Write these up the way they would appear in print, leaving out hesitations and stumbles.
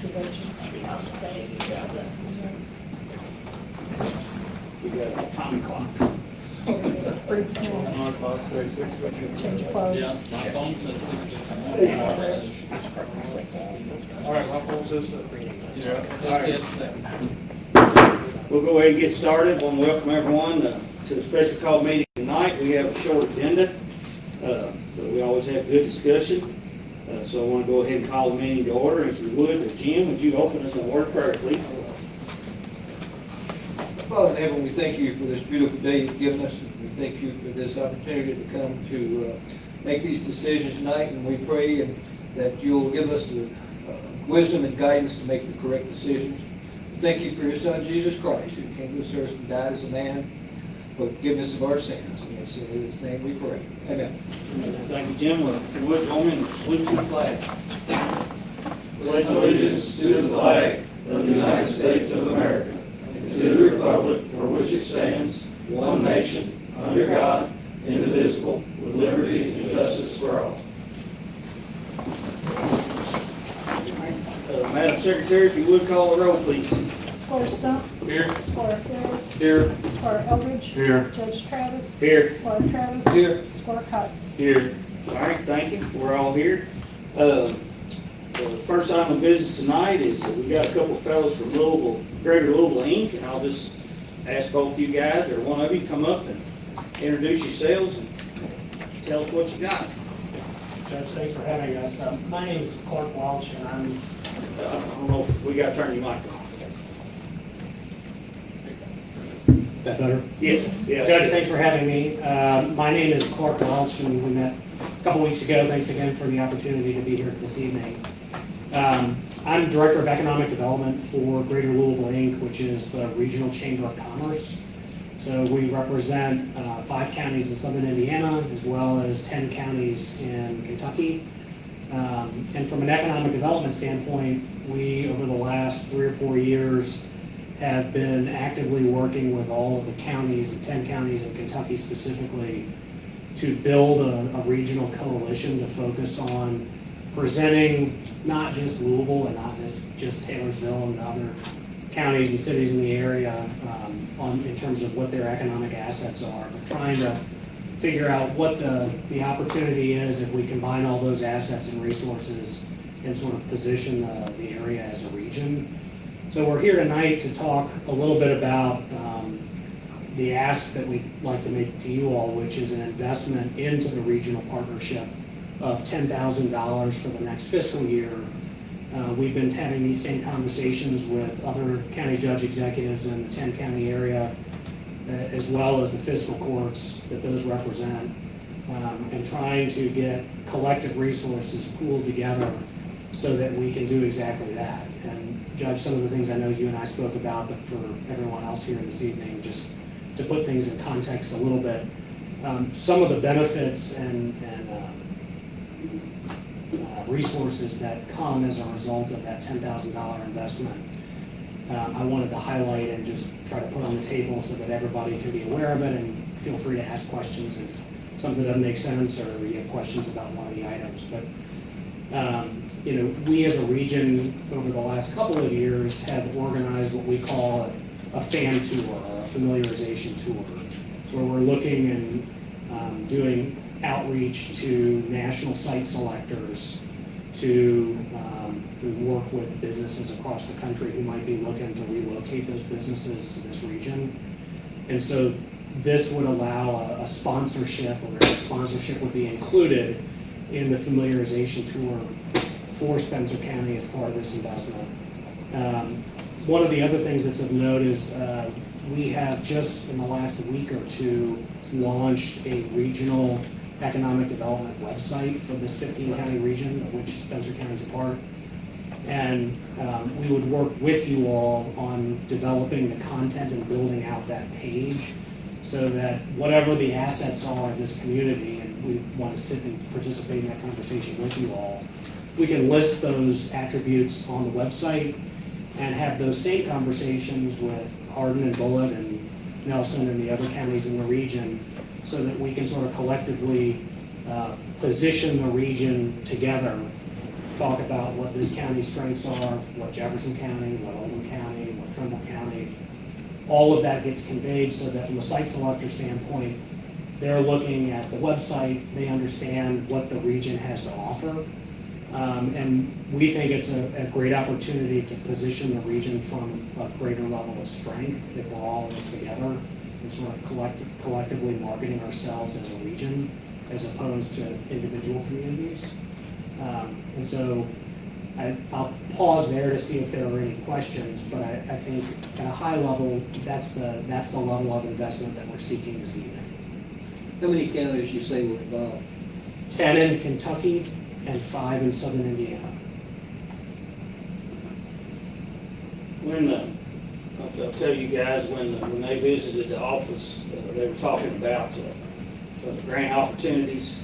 We got a time clock. Pretty soon. Change clothes. Yeah, my phone says 6:51. All right, my phone says that. Just get a second. We'll go ahead and get started. I want to welcome everyone to the special call meeting tonight. We have a short agenda, but we always have good discussion. So I want to go ahead and call the meeting to order. If you would, Jim, would you open us in a word of prayer, please? Father in heaven, we thank you for this beautiful day you've given us. We thank you for this opportunity to come to make these decisions tonight, and we pray that you'll give us the wisdom and guidance to make the correct decisions. Thank you for your Son, Jesus Christ, who came to this earth and died as a man for forgiveness of our sins. And it's in his name we pray. Amen. Thank you, Jim. Well, if you would, join me in salute to the flag. Pledge allegiance to the flag of the United States of America, and to the republic for which it stands, one nation, under God, indivisible, with liberty and justice for all. Madam Secretary, if you would call the roll, please. Squire Stump. Here. Squire Ferris. Here. Squire Eldridge. Here. Judge Travis. Here. Squire Travis. Here. Squire Cotton. Here. All right, thank you. We're all here. The first item of business tonight is we got a couple of fellows from Louisville, Greater Louisville, Inc., and I'll just ask both you guys or one of you come up and introduce yourselves and tell us what you got. Judge, thanks for having us. My name is Clark Walsh, and I'm... I don't know if we got to turn your mic on. Is that better? Yes. Yeah. Judge, thanks for having me. My name is Clark Walsh, and we met a couple weeks ago. Thanks again for the opportunity to be here this evening. I'm Director of Economic Development for Greater Louisville, Inc., which is the Regional Chamber of Commerce. So we represent 5 counties in southern Indiana, as well as 10 counties in Kentucky. And from an economic development standpoint, we, over the last 3 or 4 years, have been actively working with all of the counties, the 10 counties in Kentucky specifically, to build a regional coalition to focus on presenting not just Louisville and not just Taylorsville and other counties and cities in the area in terms of what their economic assets are, but trying to figure out what the opportunity is if we combine all those assets and resources and sort of position the area as a region. So we're here tonight to talk a little bit about the ask that we'd like to make to you all, which is an investment into the regional partnership of $10,000 for the next fiscal year. We've been having these same conversations with other county judge executives in the 10-county area, as well as the fiscal courts that those represent, and trying to get collective resources pooled together so that we can do exactly that. And Judge, some of the things I know you and I spoke about, but for everyone else here this evening, just to put things in context a little bit, some of the benefits and resources that come as a result of that $10,000 investment, I wanted to highlight and just try to put on the table so that everybody can be aware of it, and feel free to ask questions if something doesn't make sense or you have questions about one of the items. But we as a region over the last couple of years have organized what we call a fan tour, or a familiarization tour, where we're looking and doing outreach to national site selectors to work with businesses across the country who might be looking to relocate those businesses to this region. And so this would allow a sponsorship, or a sponsorship would be included in the familiarization tour for Spencer County as part of this investment. One of the other things that's of note is we have just in the last week or two launched a regional economic development website for this 15-county region, of which Spencer County is a part. And we would work with you all on developing the content and building out that page so that whatever the assets are in this community, and we want to sit and participate in that conversation with you all, we can list those attributes on the website and have those same conversations with Hardin and Bullitt and Nelson and the other counties in the region, so that we can sort of collectively position the region together talk about what this county's strengths are, what Jefferson County, what Oldham County, what Trumbull County. All of that gets conveyed so that from a site selector standpoint, they're looking at the website, they understand what the region has to offer. And we think it's a great opportunity to position the region from a greater level of strength if we're all in this together and sort of collectively marketing ourselves as a region as opposed to individual communities. And so I'll pause there to see if there are any questions, but I think at a high level, that's the level of investment that we're seeking this evening. How many counties you say were involved? 10 in Kentucky and 5 in southern Indiana. I'll tell you guys, when they visited the office, they were talking about the grant opportunities.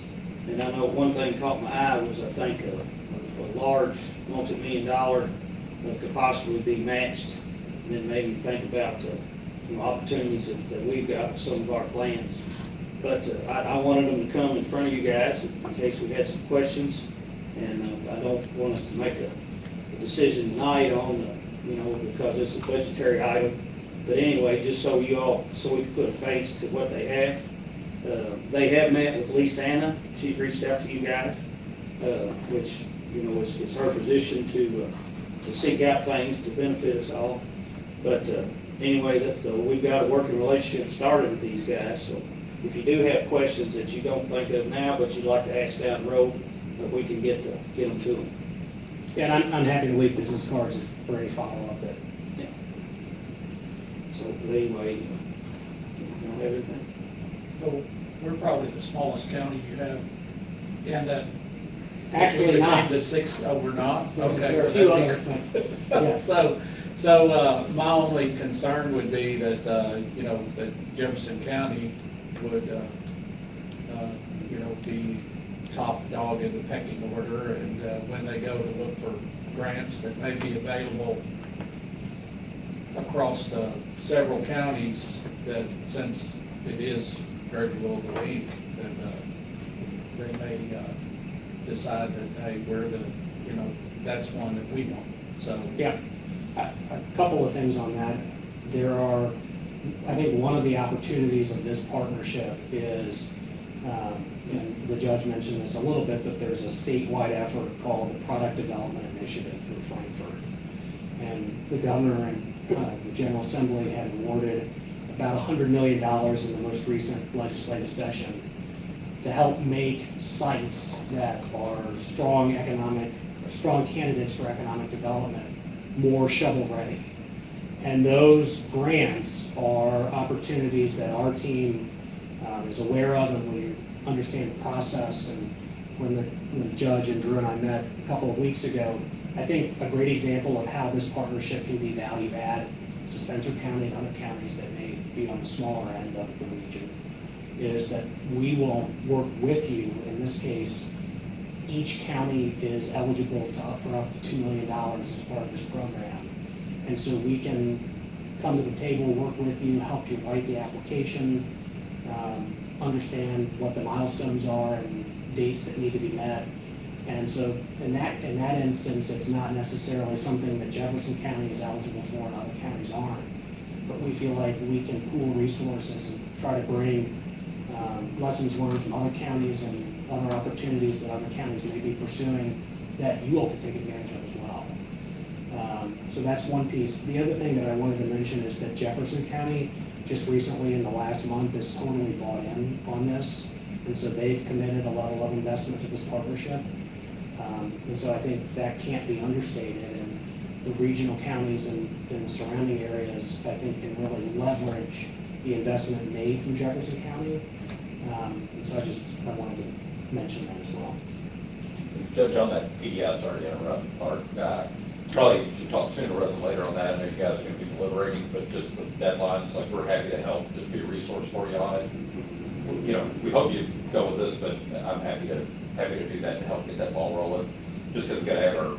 And I know one thing caught my eye was, I think, a large multi-million-dollar that could possibly be matched. And then maybe think about opportunities that we've got with some of our plans. But I wanted them to come in front of you guys in case we had some questions. And I don't want us to make a decision tonight on, because it's a budgetary item. But anyway, just so we can put a face to what they have. They have met with Lisa Anna. She's reached out to you guys, which, is her position to seek out things to benefit us all. But anyway, we've got a working relationship started with these guys. So if you do have questions that you don't think of now, but you'd like to ask down the road, we can get them to them. Yeah, and I'm happy to leave business cards for any follow-up that. Yeah. So but anyway, you don't have anything? So we're probably the smallest county you have in that. Actually we not. became the sixth, oh, we're not? Okay. There are a few others. Yeah. So my only concern would be that, that Jefferson County would, be top dog in the pecking order, and when they go to look for grants that may be available across several counties, that since it is Greater Louisville Inc., then they may decide that, hey, we're that's one that we want. So Yeah, a couple of things on that. There are, I think one of the opportunities of this partnership is, and the judge mentioned this a little bit, but there's a statewide effort called the Product Development Initiative through Frankfurt. And the governor and the General Assembly had awarded about $100 million in the most recent legislative session to help make sites that are strong candidates for economic development more shovel-ready. And those grants are opportunities that our team is aware of, and we understand the process. And when the judge and Drew and I met a couple of weeks ago, I think a great example of how this partnership can be value add to Spencer County and other counties that may be on the smaller end of the region is that we will work with you. In this case, each county is eligible for up to $2 million as part of this program. And so we can come to the table, work with you, help you write the application, understand what the milestones are and dates that need to be met. And so in that instance, it's not necessarily something that Jefferson County is eligible for and other counties aren't. But we feel like we can pool resources and try to bring lessons learned from other counties and other opportunities that other counties may be pursuing that you all can take advantage of as well. So that's one piece. The other thing that I wanted to mention is that Jefferson County just recently in the last month has totally bought in on this. And so they've committed a level of investment to this partnership. And so I think that can't be understated. And the regional counties and the surrounding areas, I think, can really leverage the investment made from Jefferson County. And so I wanted to mention that as well. Judge, on that PDI, sorry to interrupt, part, probably should talk sooner rather than later on that. I know you guys are going to be deliberating, but just with deadlines, like we're happy to help, just be a resource for you on it. We hope you go with this, but I'm happy to do that to help get that ball rolling. just because we gotta have our,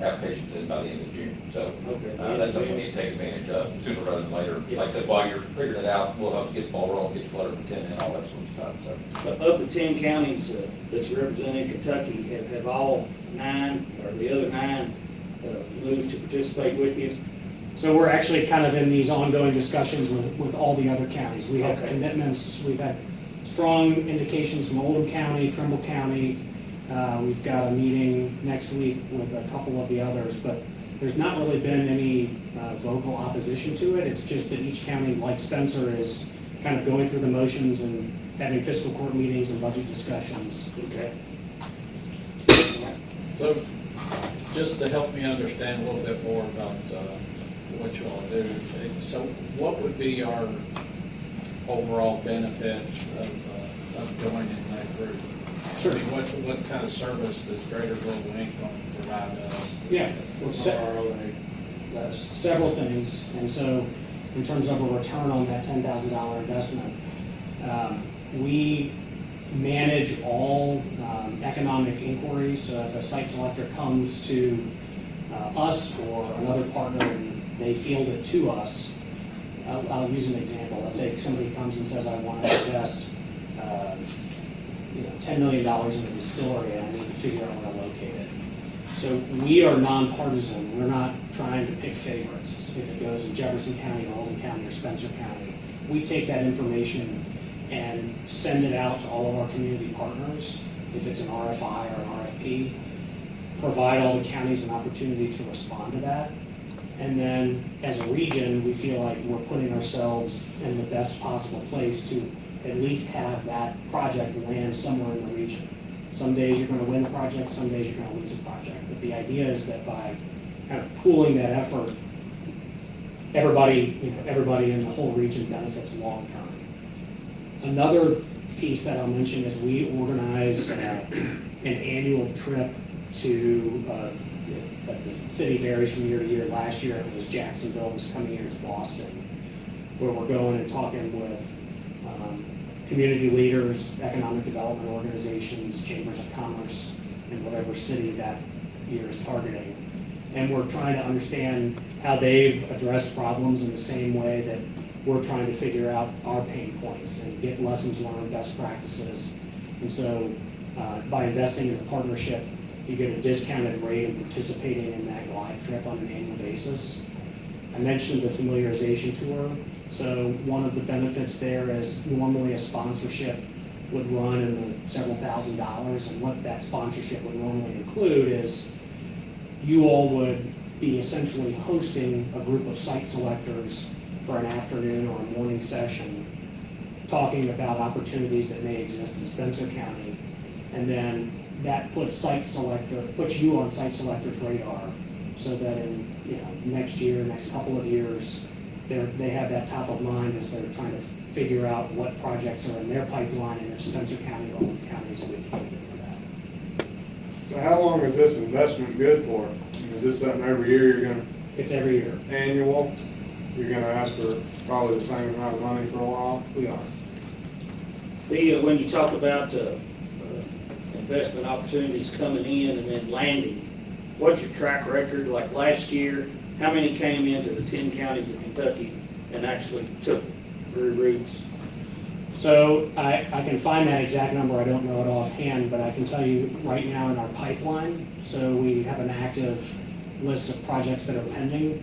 applications in by the end of June, so. Okay. That's something we need to take advantage of sooner rather than later. Like I said, while you're figuring it out, we'll help get the ball rolling, get your letter of intent and all that sort of stuff, so. But of the 10 counties that's represented in Kentucky, have all 9, or the other 9, moved to participate with you? So we're actually kind of in these ongoing discussions with all the other counties. We have Okay. commitments, we've had strong indications from Oldham County, Trimble County. We've got a meeting next week with a couple of the others, but there's not really been any vocal opposition to it. It's just that each county, like Spencer, is kind of going through the motions and having fiscal court meetings and budget discussions. Okay. So, just to help me understand a little bit more about what you all do, so what would be our overall benefit of joining that group? Sure. I mean, what kind of service does Greater Global Inc. going to provide us? Yeah, well, several things. And so in terms of a return on that $10,000 investment, we manage all economic inquiries. So if a site selector comes to us or another partner and they field it to us, I'll use an example. Let's say somebody comes and says, I want to invest $10 million in a distillery and I need to figure out where to locate it. So we are nonpartisan. We're not trying to pick favorites. If it goes in Jefferson County or Oldham County or Spencer County, we take that information and send it out to all of our community partners. If it's an RFI or an RFP, provide all the counties an opportunity to respond to that. And then as a region, we feel like we're putting ourselves in the best possible place to at least have that project land somewhere in the region. Some days you're going to win the project, some days you're going to lose the project. But the idea is that by kind of pooling that effort, everybody in the whole region benefits long term. Another piece that I'll mention is we organize an annual trip to, the city varies from year to year. Last year it was Jacksonville, this coming year it's Boston, where we're going and talking with community leaders, economic development organizations, chambers of commerce, in whatever city that year is targeting. And we're trying to understand how they've addressed problems in the same way that we're trying to figure out our pain points and get lessons learned, best practices. And so by investing in a partnership, you get a discounted rate of participating in that glide trip on an annual basis. I mentioned the familiarization tour. So one of the benefits there is normally a sponsorship would run in the several $1,000s, and what that sponsorship would normally include is you all would be essentially hosting a group of site selectors for an afternoon or a morning session, talking about opportunities that may exist in Spencer County, and then that puts you on site selectors' radar, so that in next year, next couple of years, they have that top of mind as they're trying to figure out what projects are in their pipeline, and if Spencer County or Oldham County is a good candidate for that. So how long is this investment good for? Is this something every year you're gonna, It's every year. annual? You're gonna ask for probably the same amount of money for a while? We are. When you talk about investment opportunities coming in and then landing, what's your track record? Like last year, how many came into the 10 counties of Kentucky and actually grew roots? So I can find that exact number. I don't know it offhand, but I can tell you right now in our pipeline, so we have an active list of projects that are pending.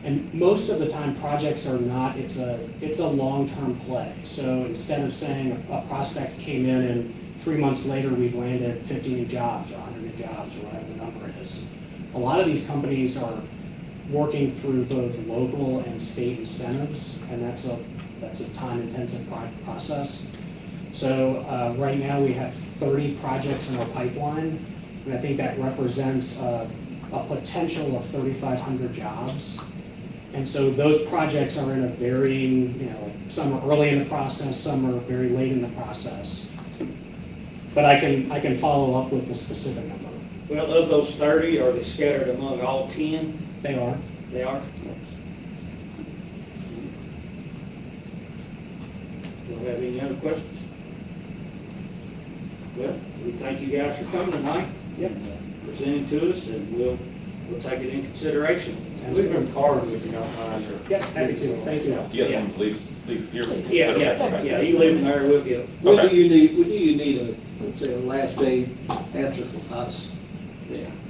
And most of the time, projects are not, it's a long-term play. So instead of saying a prospect came in and 3 months later we've landed 50 new jobs or 100 new jobs or whatever the number is, a lot of these companies are working through both local and state incentives, and that's a time-intensive process. So right now we have 30 projects in our pipeline, and I think that represents a potential of 3,500 jobs. And so those projects are in a varying, like some are early in the process, some are very late in the process. But I can follow up with the specific number. Well, of those 30, are they scattered among all 10? They are. They are? Do you have any other questions? Well, we thank you guys for coming tonight. Yep. Present it to us, and we'll take it in consideration. Leave them cards if you don't mind, or. Yes, happy to, thank you. You guys want to leave here? Yeah, you leave them there, we'll get them. When do you need a, let's say, a last day answer from us?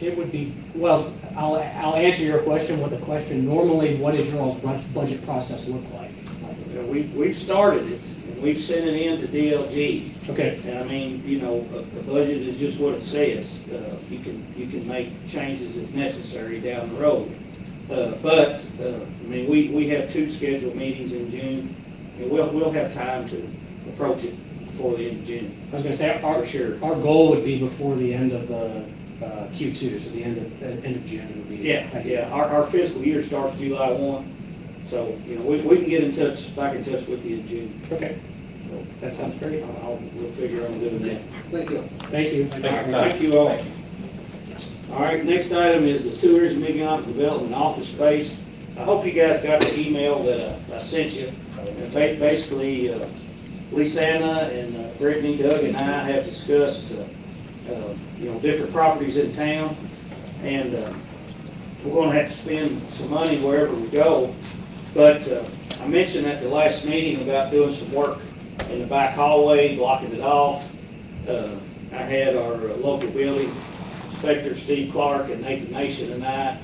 It would be, well, I'll answer your question with a question. Normally, what does your all's budget process look like? We've started it, and we've sent it in to DLG. Okay, And I mean, you know, a budget is just what it says. You can make changes if necessary down the road. But I mean, we have 2 scheduled meetings in June, and we'll have time to approach it before the end of June. I was gonna say, For sure. our goal would be before the end of the Q2, so the end of June would be. Yeah, our fiscal year starts July 1, so, you know, we can get back in touch with you in June. Okay, that sounds great. We'll figure on doing that. Thank you. Thank you. Thank you all. All right, next item is the Tourism Economic Development Office Space. I hope you guys got the email that I sent you. And basically, Lisanna and Brittany, Doug, and I have discussed, you know, different properties in town, and we're going to have to spend some money wherever we go. But I mentioned at the last meeting about doing some work in the back hallway, blocking it off. I had our local building inspector, Steve Clark, and Nathan Nation and I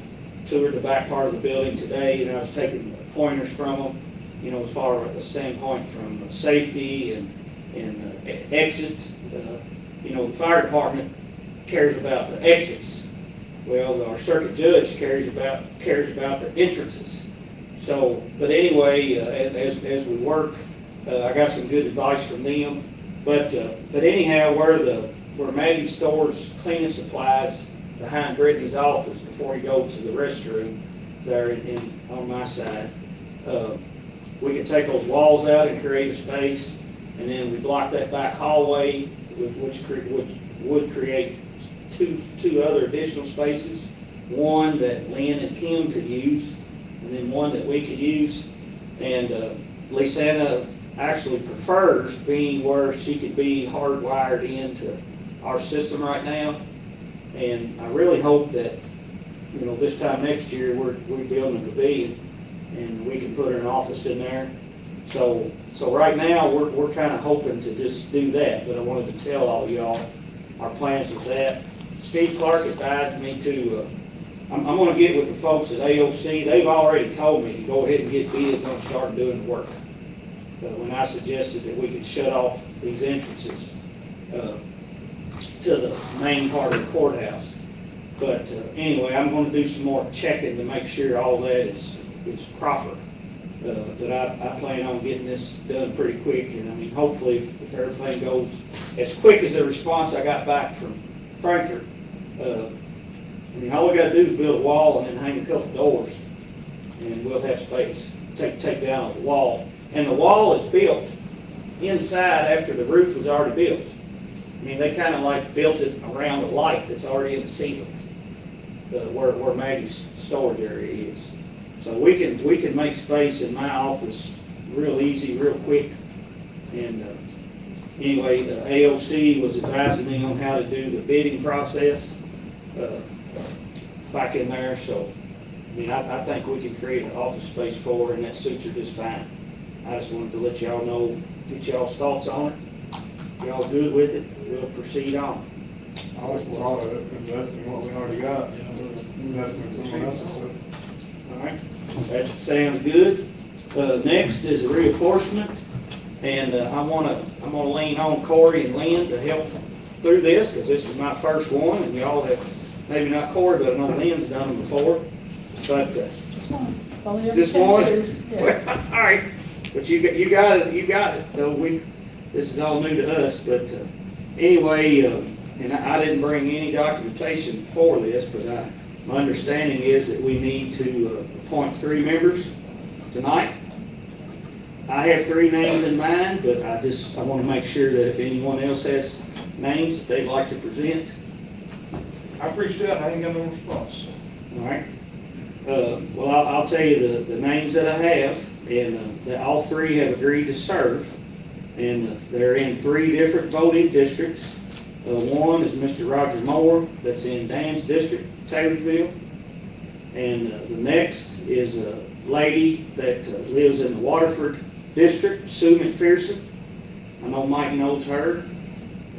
toured the back part of the building today, and I was taking pointers from them, you know, as far as a standpoint from safety and exit. You know, the fire department cares about the exits. Well, our circuit judge cares about the entrances. So, but anyway, as we work, I got some good advice from them. But anyhow, where Maggie stores cleaning supplies behind Brittany's office before you go to the restroom there on my side, we can take those walls out and create a space, and then we block that back hallway, which would create two other additional spaces. One that Lynn and Kim could use, and then one that we could use. And Lisanna actually prefers being where she could be hardwired into our system right now. And I really hope that, you know, this time next year, we're building a pavilion, and we can put an office in there. So right now, we're kind of hoping to just do that, but I wanted to tell all y'all our plans with that. Steve Clark advised me to, I'm going to get with the folks at AOC. They've already told me to go ahead and get bids on starting doing the work. When I suggested that we could shut off these entrances to the main part of the courthouse. But anyway, I'm going to do some more checking to make sure all that is proper. But I plan on getting this done pretty quick. And I mean, hopefully, if everything goes as quick as the response I got back from Frankfurt, I mean, all we got to do is build a wall and then hang a couple doors, and we'll have space. Take down the wall. And the wall is built inside after the roof was already built. I mean, they kind of like built it around a light that's already in the ceiling, where Maggie's storage area is. So we can make space in my office real easy, real quick. And anyway, the AOC was advising me on how to do the bidding process back in there. So, I mean, I think we can create an office space for her, and that suits her just fine. I just wanted to let y'all know, get y'all's thoughts on it. If y'all good with it, we'll proceed on. I always thought of it, invest in what we already got, invest in someone else's stuff. All right, that sounds good. Next is a reapportionment, and I'm gonna lean on Corey and Lynn to help through this, because this is my first one, and y'all have, maybe not Corey, but I know Lynn's done them before. But this one, all right, but you got it. So this is all new to us, but anyway, and I didn't bring any documentation for this, but my understanding is that we need to appoint 3 members tonight. I have 3 names in mind, but I want to make sure that if anyone else has names that they'd like to present. I reached out, I ain't got no response. All right. Well, I'll tell you the names that I have, and all 3 have agreed to serve, and they're in 3 different voting districts. One is Mr. Roger Moore, that's in Dan's district, Taylorsville. And the next is a lady that lives in the Waterford district, Sue McPherson. I know Mike knows her.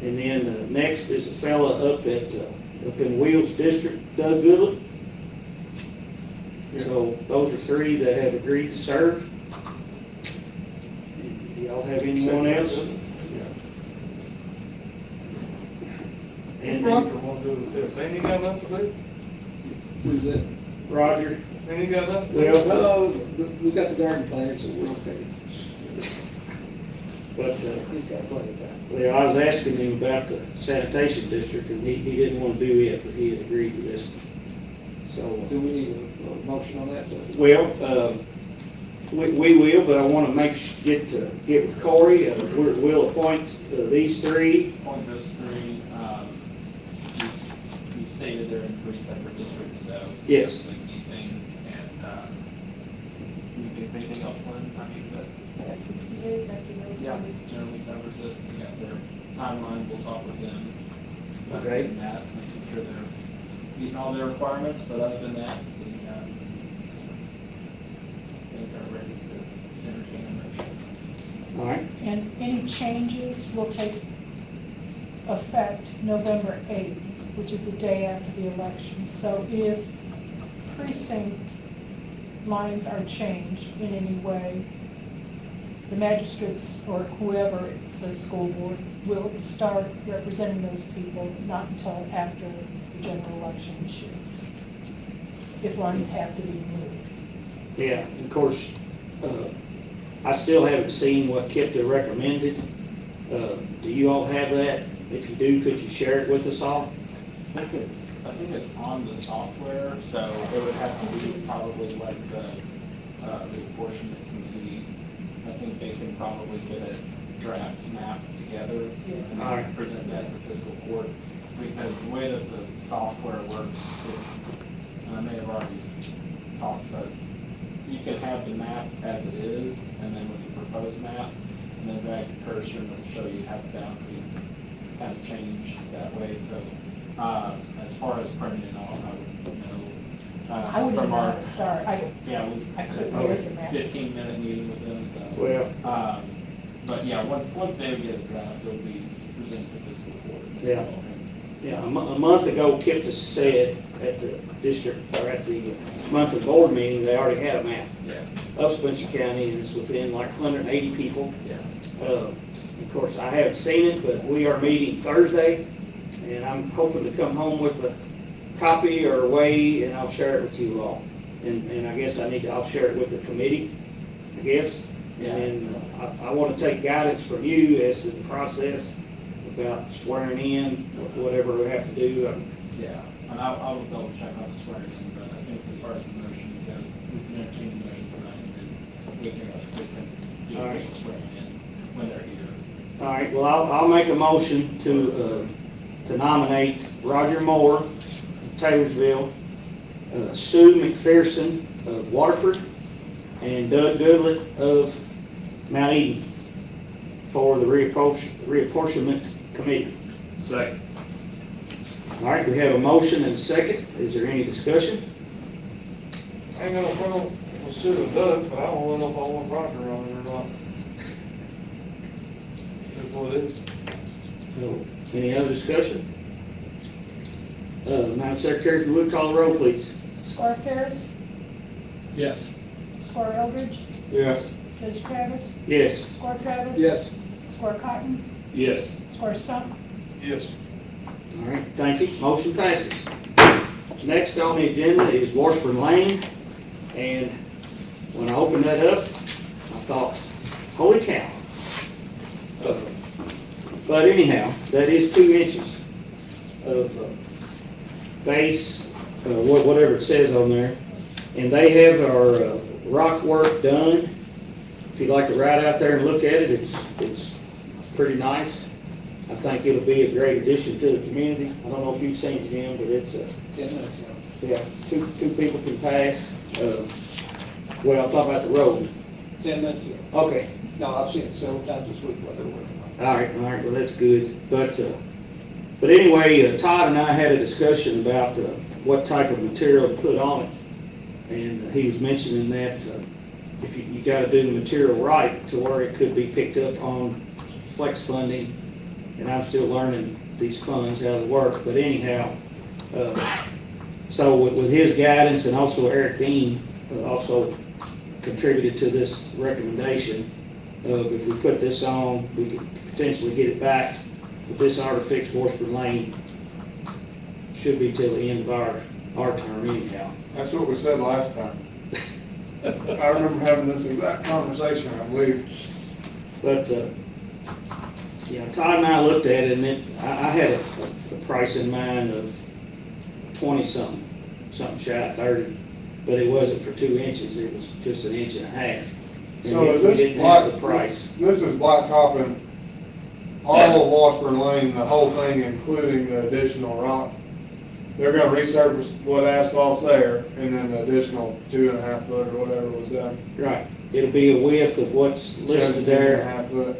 And then next is a fella up in Wheels district, Doug Goodley. So those are three that have agreed to serve. Do y'all have anyone else? And then Ain't he got enough to do? Who's that? Roger, Ain't he got enough to do? well, No, we got the garden planted, so we're okay. but, He's got plenty of time. well, I was asking him about the sanitation district, and he didn't want to do it, but he had agreed to this. So, Do we need a motion on that? well, we will, but I want to get with Corey. We'll appoint these three. Point those three, you stated they're in three separate districts, so. Yes. Anything, and, you think anything else, Lynn? I mean, but, That's 60 days after those. yeah, generally covers it, we got their timeline, we'll talk with them. Okay. Other than that, making sure they're meeting all their requirements, but other than that, we, think are ready to entertain a motion. All right. And any changes will take effect November 8th, which is the day after the election. So if precinct lines are changed in any way, the magistrates or whoever, the school board, will start representing those people not until after the general election this year, if lines have to be moved. Yeah, of course, I still haven't seen what KIPTA recommended. Do you all have that? If you do, could you share it with us all? I think it's on the software, so it would have to be probably like the apportionment committee. I think they can probably get a draft map together and All right. present that to fiscal court. Because the way that the software works is, and I may have already talked, but you can have the map as it is, and then with the proposed map, and then drag the cursor and it'll show you how the boundaries kind of change that way. So, as far as printing it off, I would know. I wouldn't From even know our, how to start. yeah, I couldn't we, read the map. 15-minute meeting with them, so. Well, But yeah, once they get a draft, it'll be presented to fiscal court. Yeah. yeah, a month ago, KIPTA said at the district, or at the monthly board meeting, they already had a map Yeah, of Spencer County, and it's within like 180 people. yeah. Of course, I haven't seen it, but we are meeting Thursday, and I'm hoping to come home with a copy or a way, and I'll share it with you all. And I guess I'll share it with the committee, I guess. Yeah. And I want to take guidance from you as to the process about swearing in, whatever we have to do. Yeah, and I'll double check on the swearing in, but I think as far as the motion goes, we can entertain the motion tonight, and then we can do All right. official swearing in when they're here. All right, well, I'll make a motion to nominate Roger Moore of Taylorsville, Sue McPherson of Waterford, and Doug Goodlett of Mount Eden for the reapportionment committee. Second. All right, we have a motion and a second. Is there any discussion? I ain't got no problem with Sue and Doug, but I don't really know if I want Roger on it or not. That's what it is. No. Any other discussion? Madam Secretary, if you would call the roll, please. Squire Ferris, Yes. Squire Eldridge, Yes. Judge Travis, Yes. Squire Travis. Yes. Squire Cotton, Yes. Squire Stump. Yes. All right, thank you. Motion passes. Next on the agenda is Washburn Lane, and when I opened that up, I thought, holy cow. But anyhow, that is 2 inches of base, whatever it says on there. And they have our rock work done. If you'd like to ride out there and look at it, it's pretty nice. I think it'll be a great addition to the community. I don't know if you've seen it, Jim, but it's 10 minutes now. yeah, two people can pass. Well, I'm talking about the road. 10 minutes ago. Okay, No, I've seen it several times this week while they're working on it. all right, well, that's good. But But anyway, Todd and I had a discussion about what type of material to put on it. And he was mentioning that if you gotta do the material right to where it could be picked up on flex funding. And I'm still learning these funds, how they work, but anyhow, so with his guidance and also Eric Dean also contributed to this recommendation of if we put this on, we could potentially get it back. But this ought to fix Washburn Lane, should be till the end of our term anyhow. That's what we said last time. I remember having this exact conversation, I believe. But, yeah, Todd and I looked at it, and I had a price in mind of 20-something shy of 30, but it wasn't for 2 inches, it was just 1.5 inches. And So we is this didn't have the black, price. this is blacktopping all of Washburn Lane, the whole thing, including the additional rock? They're gonna resurface what asphalt's there, and then the additional 2.5 foot or whatever was done. Right, it'll be a width of what's listed 17.5 there. foot.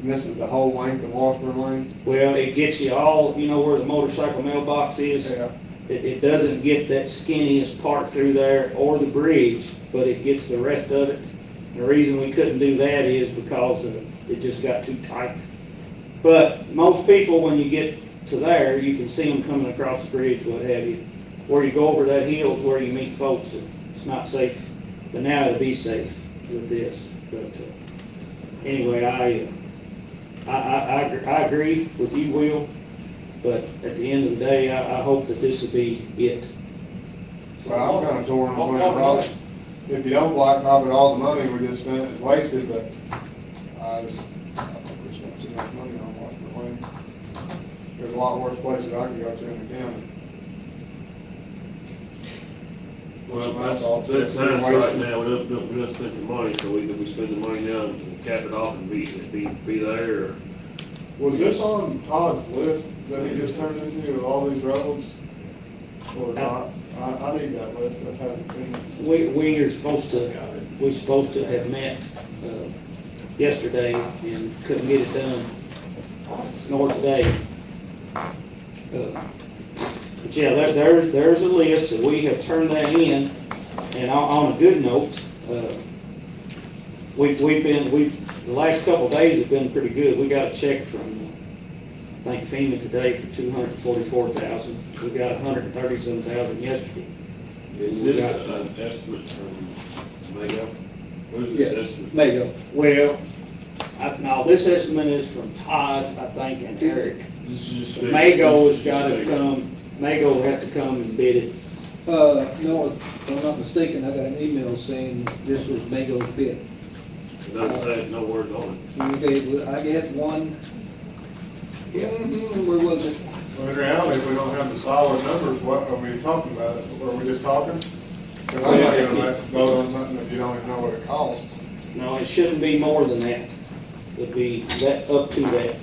And this is the whole length of Washburn Lane? Well, it gets you all, you know where the motorcycle mailbox is? Yeah. It doesn't get that skinniest part through there or the bridge, but it gets the rest of it. The reason we couldn't do that is because it just got too tight. But most people, when you get to there, you can see them coming across the bridge, what have you. Where you go over that hill is where you meet folks, it's not safe, but now it'll be safe with this. But anyway, I agree with you, Will, but at the end of the day, I hope that this will be it. Well, I'm kinda torn on whether or not, if you don't blacktop it, all the money we just spent is wasted, but I think we spent too much money on Washburn Lane. There's a lot worse places I can go to in the county. Well, That's all. that's hindsight now, we don't spend the money, so we spend the money now and cap it off and be there, or? Was this on Todd's list that he just turned into of all these roads? Or not? I need that list, I haven't seen it. We're supposed to have met yesterday and couldn't get it done, nor today. But yeah, there's a list, and we have turned that in, and on a good note, the last couple of days have been pretty good. We got a check from, I think FEMA today for $244,000. We got $137,000 yesterday. Is this an estimate from Mayo? Who's Yes, this estimate? Mayo. Well, no, this estimate is from Todd, I think, and Eric. This is just. Mago has gotta come, Mago will have to come and bid it. No, if I'm not mistaken, I got an email saying this was Mago's bid. It doesn't say, no words on it. Okay, I get one, where was it? Well, in reality, if we don't have the solid numbers, what are we talking about? Are we just talking? Because I'm not gonna vote on something if you don't even know what it costs. No, it shouldn't be more than that. It'd be that, up to that.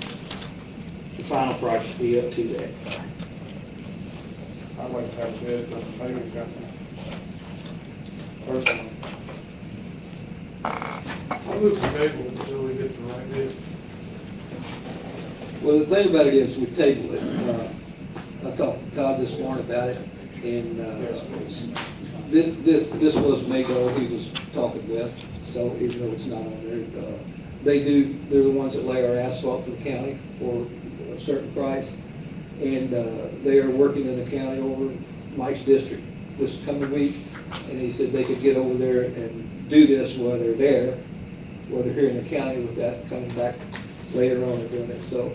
The final price should be up to that. I'd like to have a bid from the paving company. Personally. I move the table until we get the right bid. Well, the thing about it is, we tabled it. I talked to Todd this morning about it, and this was Mago he was talking with, so even though it's not on there, they're the ones that lay our asphalt for the county for a certain price, and they are working in the county over Mike's district this coming week, and he said they could get over there and do this while they're there, while they're here in the county with that coming back later on and doing it, so.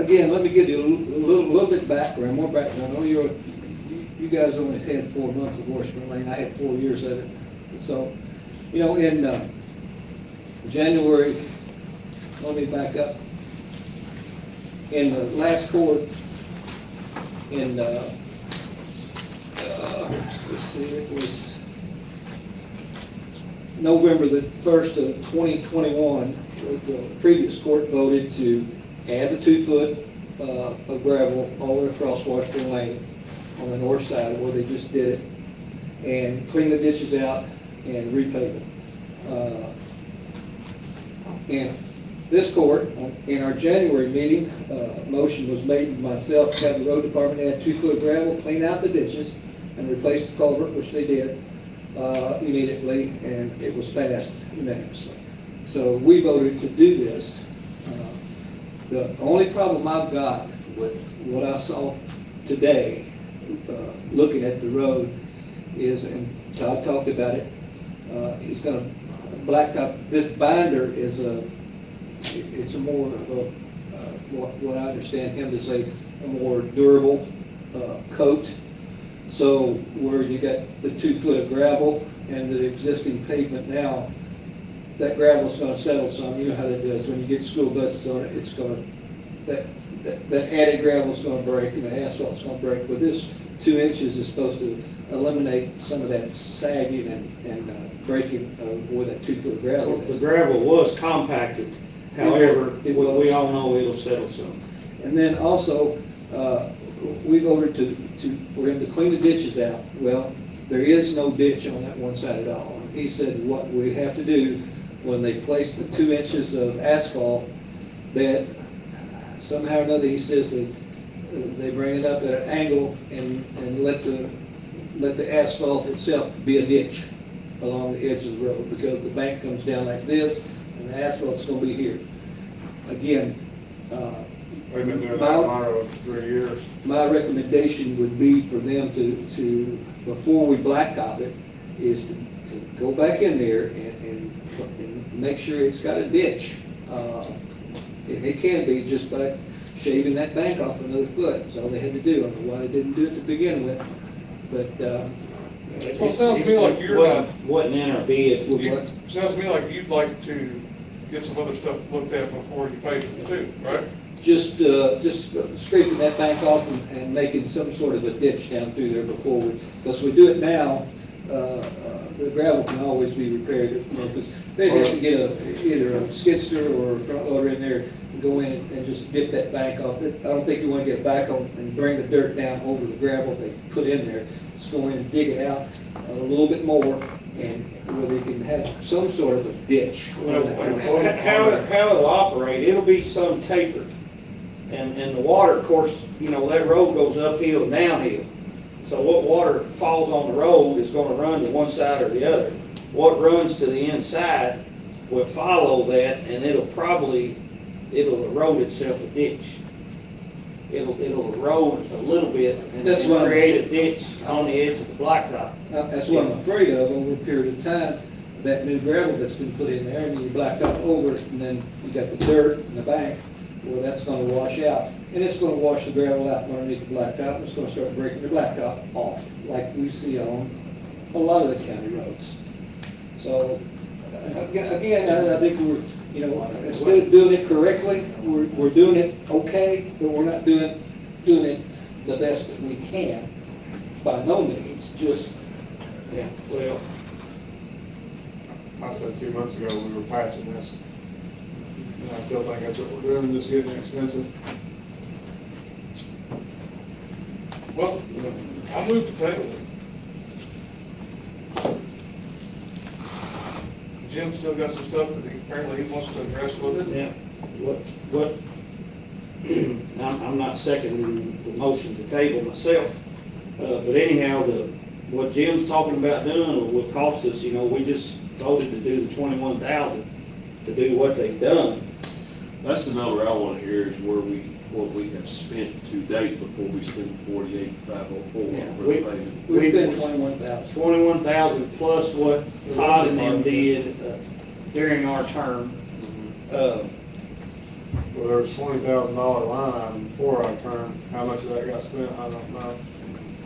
Again, let me give you a little bit background, more background. I know you guys only had 4 months of Washburn Lane. I had 4 years of it. So, you know, in January, let me back up. In the last court, in, let's see, it was November the 1st of 2021, the previous court voted to add the 2 foot of gravel all the way across Washburn Lane on the north side where they just did it, and clean the ditches out and repave them. And this court, in our January meeting, motion was made by myself to have the road department add 2 foot of gravel, clean out the ditches, and replace the culvert, which they did immediately, and it was passed unanimously. So we voted to do this. The only problem I've got with what I saw today, looking at the road, is, and Todd talked about it, he's gonna blacktop, this binder is it's a more of a, what I understand him to say, a more durable coat. So where you got the 2 foot of gravel and the existing pavement now, that gravel's gonna settle some. You know how that does. When you get school buses on it, it's gonna, that added gravel's gonna break and the asphalt's gonna break. But this 2 inches is supposed to eliminate some of that sagging and breaking with that 2 foot of gravel. The gravel was compacted, however, we all know it'll settle some. And then also, we voted for him to clean the ditches out. Well, there is no ditch on that one side at all. He said what we have to do when they place the 2 inches of asphalt, that somehow or another, he says that they bring it up at an angle and let the asphalt itself be a ditch along the edge of the road, because the bank comes down like this and the asphalt's gonna be here. Again, We've been doing that on my road for 3 years. my recommendation would be for them to before we blacktop it, is to go back in there and make sure it's got a ditch. And it can be just by shaving that bank off another foot. That's all they had to do. I don't know why they didn't do it to begin with, but, So it sounds to me like you're not, Wasn't in our bid. sounds to me like you'd like to get some other stuff looked at before you pay for it too, right? just scraping that bank off and making some sort of a ditch down through there before we, because we do it now, the gravel can always be repaired, you know, because they have to get either a skidster or a front loader in there and go in and just dip that bank off. I don't think you want to get back on and bring the dirt down over the gravel they put in there. Just go in and dig it out a little bit more, and where they can have some sort of a ditch. How it'll operate, it'll be some tapered. And the water, of course, you know, that road goes uphill and downhill. So what water falls on the road is gonna run to one side or the other. What runs to the inside will follow that, and it'll erode itself a ditch. It'll erode a little bit and That's what I'm- create a ditch on the edge of the blacktop. That's what I'm afraid of over a period of time, that new gravel that's been put in there, and you blacktop over it, and then you got the dirt in the bank, well, that's gonna wash out. And it's gonna wash the gravel out underneath the blacktop, and it's gonna start breaking the blacktop off, like we see on a lot of the county roads. So, again, I think we're, you know, instead of doing it correctly, we're doing it okay, but we're not doing it the best that we can, by no means, just, Yeah, well, I said 2 months ago, we were patching this. And I still think that's what we're doing, just getting expensive. Well, I moved the table. Jim's still got some stuff that apparently he wants to address with it. yeah, what, I'm not seconding the motion to table myself, but anyhow, what Jim's talking about doing will cost us, you know, we just voted to do the 21,000 to do what they've done. That's the number I want to hear, is what we have spent to date before we spend 48,504 Yeah, for the payment. we've been 21,000. 21,000 plus what Todd and them did during our term. Well, there was $20,000 line item before our term. How much of that got spent, I don't know.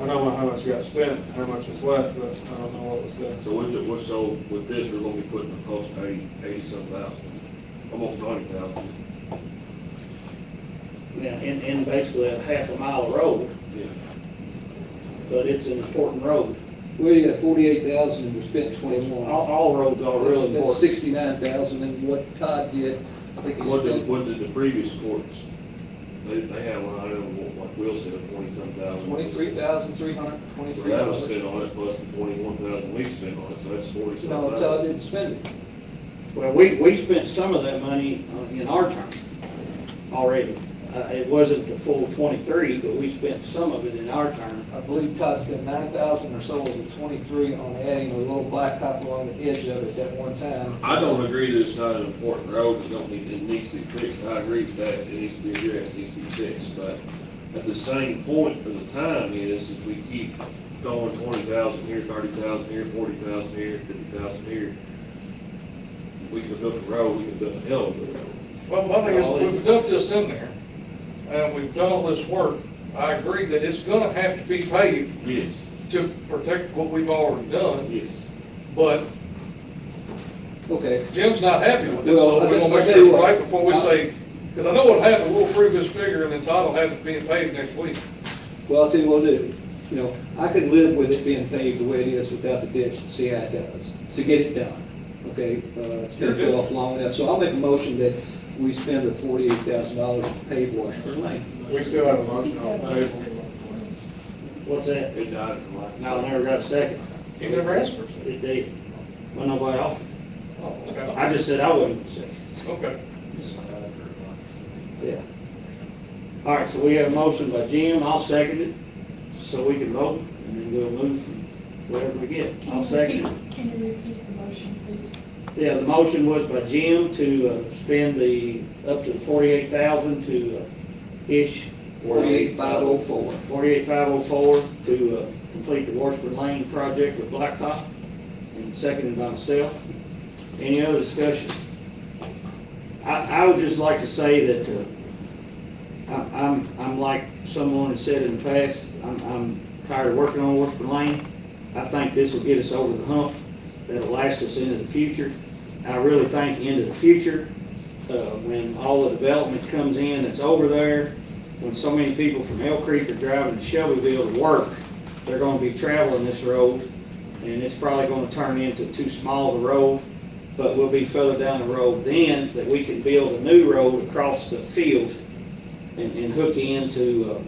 I don't know how much got spent, how much is left, but I don't know what was done. So with this, we're gonna be putting a cost of 80-some thousand, almost 90,000. Yeah, in basically a half a mile of road, Yeah. but it's an important road. We got 48,000 and we spent 21. All roads are really That's important. 69,000, and what Todd did, I think he What spent. did the previous courts, they have one, I don't know, like Will said, 20-some thousand. 23,323. So that was spent on it, plus the 21,000 we spent on it, so that's 40-some No, Todd thousand. didn't spend it. Well, we spent some of that money in our term already. It wasn't the full 23, but we spent some of it in our term. I believe Todd spent 9,000 or so of the 23 on adding a little blacktop along the edge of it at one time. I don't agree that it's not an important road, it needs to be fixed, I agree with that, it needs to be addressed, it needs to be fixed, but at the same point for the time is, if we keep throwing 20,000 here, 30,000 here, 40,000 here, 50,000 here, we can build a road, we can build a hell of a road. Well, my thing is, we've dumped this in there, and we've done all this work. I agree that it's gonna have to be paved Yes, to protect what we've already done, yes. but Okay, Jim's not happy with this, Well, so I we're think- gonna I make tell you sure it's what, right before we say, because I know what happened, we'll approve this figure, and then Todd will have it being paid next week. well, I'll tell you what I'll do. You know, I could live with it being paved the way it is without the ditch, see how it does, to get it done. Okay, it's been put off long enough, so I'll make a motion that we spend the $48,000 to pave Washburn Lane. We still have a motion on the table. What's that? It died in the last. No, I never got a second. You never asked for it. It did. Well, nobody offered. Oh, okay. I just said I wouldn't second. Okay. Yeah. All right, so we have a motion by Jim, I'll second it, so we can vote, and then we'll move from whatever we get. I'll second it. Can you repeat the motion, please? Yeah, the motion was by Jim to spend up to the 48,000 to ish. 48,504. 48,504 to complete the Washburn Lane project with blacktop, and seconded by myself. Any other discussion? I would just like to say that I'm like someone has said in the past, I'm tired of working on Washburn Lane. I think this will get us over the hump. That'll last us into the future. I really think into the future, when all the development comes in that's over there, when so many people from Elk Creek are driving to Shelbyville to work, they're gonna be traveling this road, and it's probably gonna turn into too small of a road, but we'll be further down the road then that we can build a new road across the field and hook into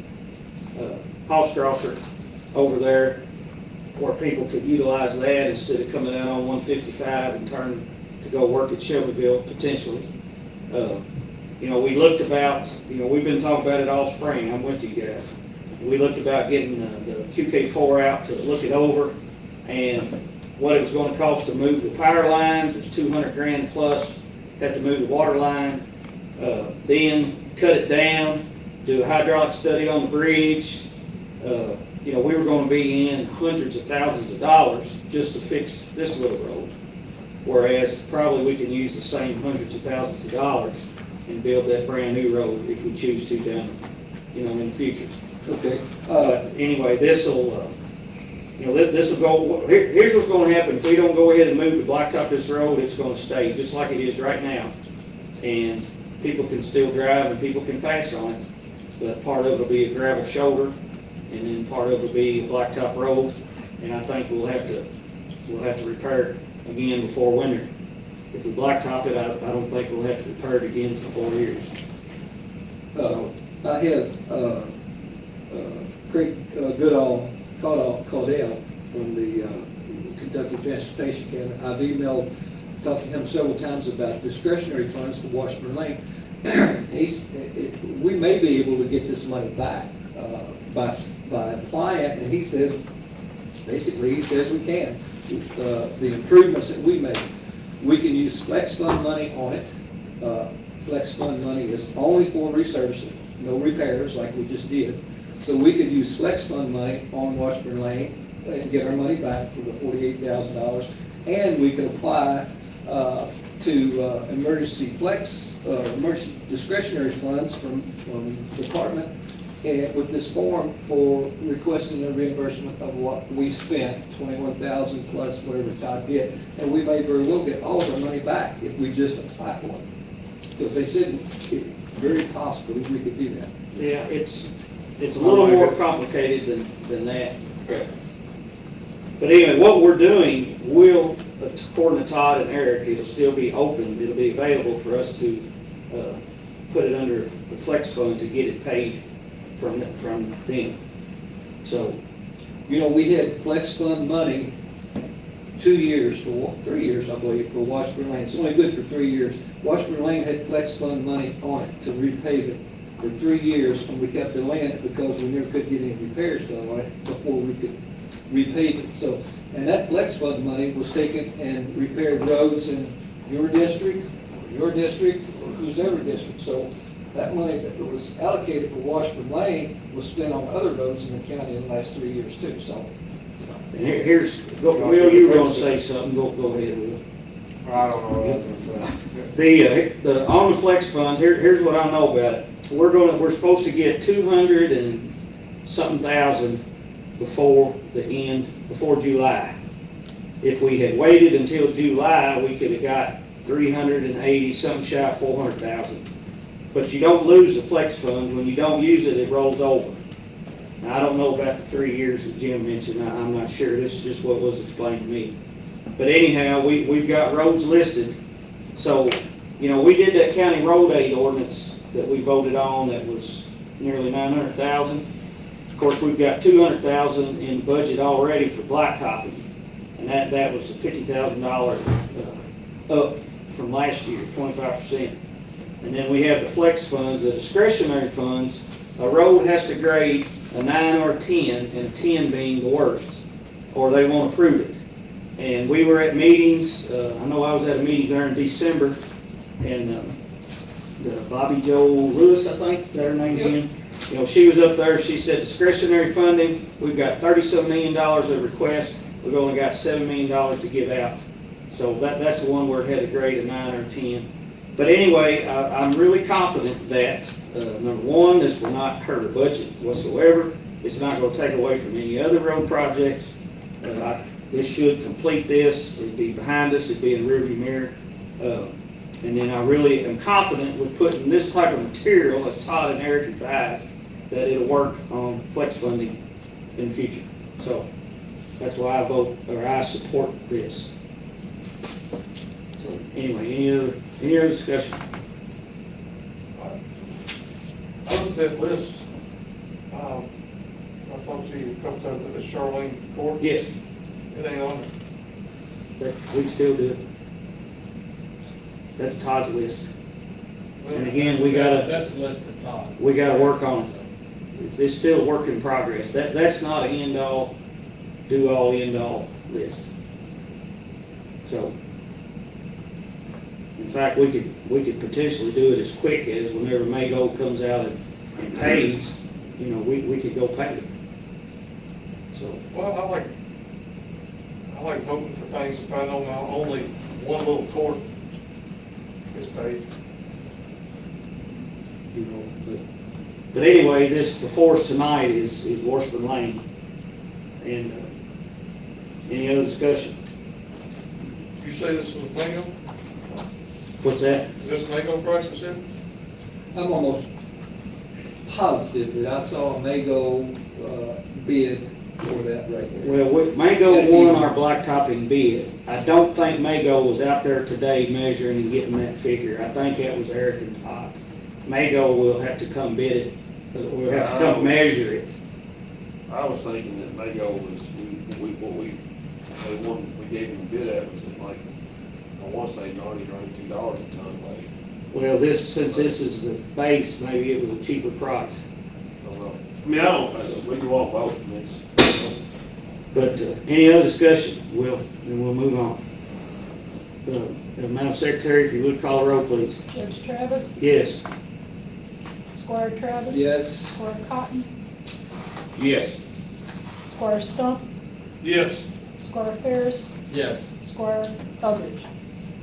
Hofstrasser over there, where people could utilize that instead of coming out on 155 and turn to go work at Shelbyville potentially. We looked about, we've been talking about it all spring, I'm with you guys. We looked about getting the QK4 out to look it over, and what it was gonna cost to move the power lines was $200,000 plus, had to move the water line, then cut it down, do a hydraulic study on the bridge. We were gonna be in hundreds of thousands of dollars just to fix this little road. Whereas probably we can use the same hundreds of thousands of dollars and build that brand new road if we choose to down, in the future. Okay. But anyway, this'll go, here's what's gonna happen. If we don't go ahead and move the blacktop this road, it's gonna stay just like it is right now. And people can still drive and people can pass on it. But part of it'll be a gravel shoulder, and then part of it'll be a blacktop road. And I think we'll have to repair it again before winter. If we blacktop it, I don't think we'll have to repair it again for 4 years. I had Craig Goodall, Caudell from the Kentucky Transportation Cabinet. I've talked to him several times about discretionary funds for Washburn Lane. We may be able to get this money back by applying it, and he says we can. The improvements that we make, we can use flex fund money on it. Flex fund money is only for resurfacing, no repairs like we just did. So we could use flex fund money on Washburn Lane and get our money back for the $48,000. And we could apply to emergency discretionary funds from the department with this form for requesting a reimbursement of what we spent, $21,000 plus whatever Todd did. And we may very well get all of our money back if we just apply for it. Because they said it's very possible we could do that. Yeah, it's a little more complicated than that. But anyway, what we're doing will, according to Todd and Eric, it'll still be open, it'll be available for us to put it under the flex fund to get it paid from them. So, We had flex fund money 2 years, 3 years, I believe, for Washburn Lane. It's only good for 3 years. Washburn Lane had flex fund money on it to repave it for 3 years, and we kept delaying it because we never could get any repairs done on it before we could repave it. So, and that flex fund money was taken and repaired roads in your district, or whose ever district. So that money that was allocated for Washburn Lane was spent on other roads in the county in the last 3 years too, so. And Will, you were gonna say something, go ahead, Will. I don't know what I was gonna say. On the flex funds, here's what I know about it. We're supposed to get 200 and something thousand before July. If we had waited until July, we could have got 380, something shy of 400,000. But you don't lose the flex funds. When you don't use it, it rolls over. Now, I don't know about the 3 years that Jim mentioned. I'm not sure. This is just what was explained to me. But anyhow, we've got roads listed. So, we did that county road aid ordinance that we voted on that was nearly 900,000. Of course, we've got 200,000 in the budget already for blacktopping. And that was a $50,000 up from last year, 25%. And then we have the flex funds, the discretionary funds. A road has to grade a 9 or a 10, and a 10 being the worst, or they won't approve it. And we were at meetings, I know I was at a meeting during December, and the Bobby Joe Lewis, I think, is that her name again? She was up there, she said discretionary funding, we've got $30-some million of requests, we've only got $7 million to give out. So that's the one where it had a grade of 9 or 10. But anyway, I'm really confident that, number one, this will not hurt our budget whatsoever. It's not going to take away from any other road projects. This should complete this. It'd be behind us. It'd be in the rearview mirror. And then I really am confident with putting this type of material, as Todd and Eric advised, that it'll work on flex funding in the future. So that's why I support this. So anyway, any other discussion? I looked at that list, I thought you cooked up with the Charlene Court. Yes, It ain't on there. we still do. That's Todd's list. And again, That's the list of Todd. we gotta work on it. It's still a work in progress. That's not an end-all, do-all, end-all list. So, in fact, we could potentially do it as quick as whenever Mago comes out and pays, we could go pay it. So, Well, I like voting for things if I know now only one little court is paid. but anyway, this before us tonight is Washburn Lane. And any other discussion? You say this is Mago? What's that? Is this Mago price specific? I'm almost positive that I saw a Mago bid for that right there. Well, Mago won our blacktopping bid. I don't think Mago was out there today measuring and getting that figure. I think that was Eric and Todd. Mago will have to come bid it, we'll have to come measure it. I was thinking that Mago was, we gave him a bid at was like, I want to say $90 or $92 a ton, like. Well, since this is the base, maybe it was a cheaper price. I don't know. I mean, I don't, we can all vote, and it's. But any other discussion, then we'll move on. Madam Secretary, if you would call the roll, please. Judge Travis, Yes. Squire Travis. Yes. Squire Cotton, Yes. Squire Stump, Yes. Squire Ferris, Yes. Squire Eldridge.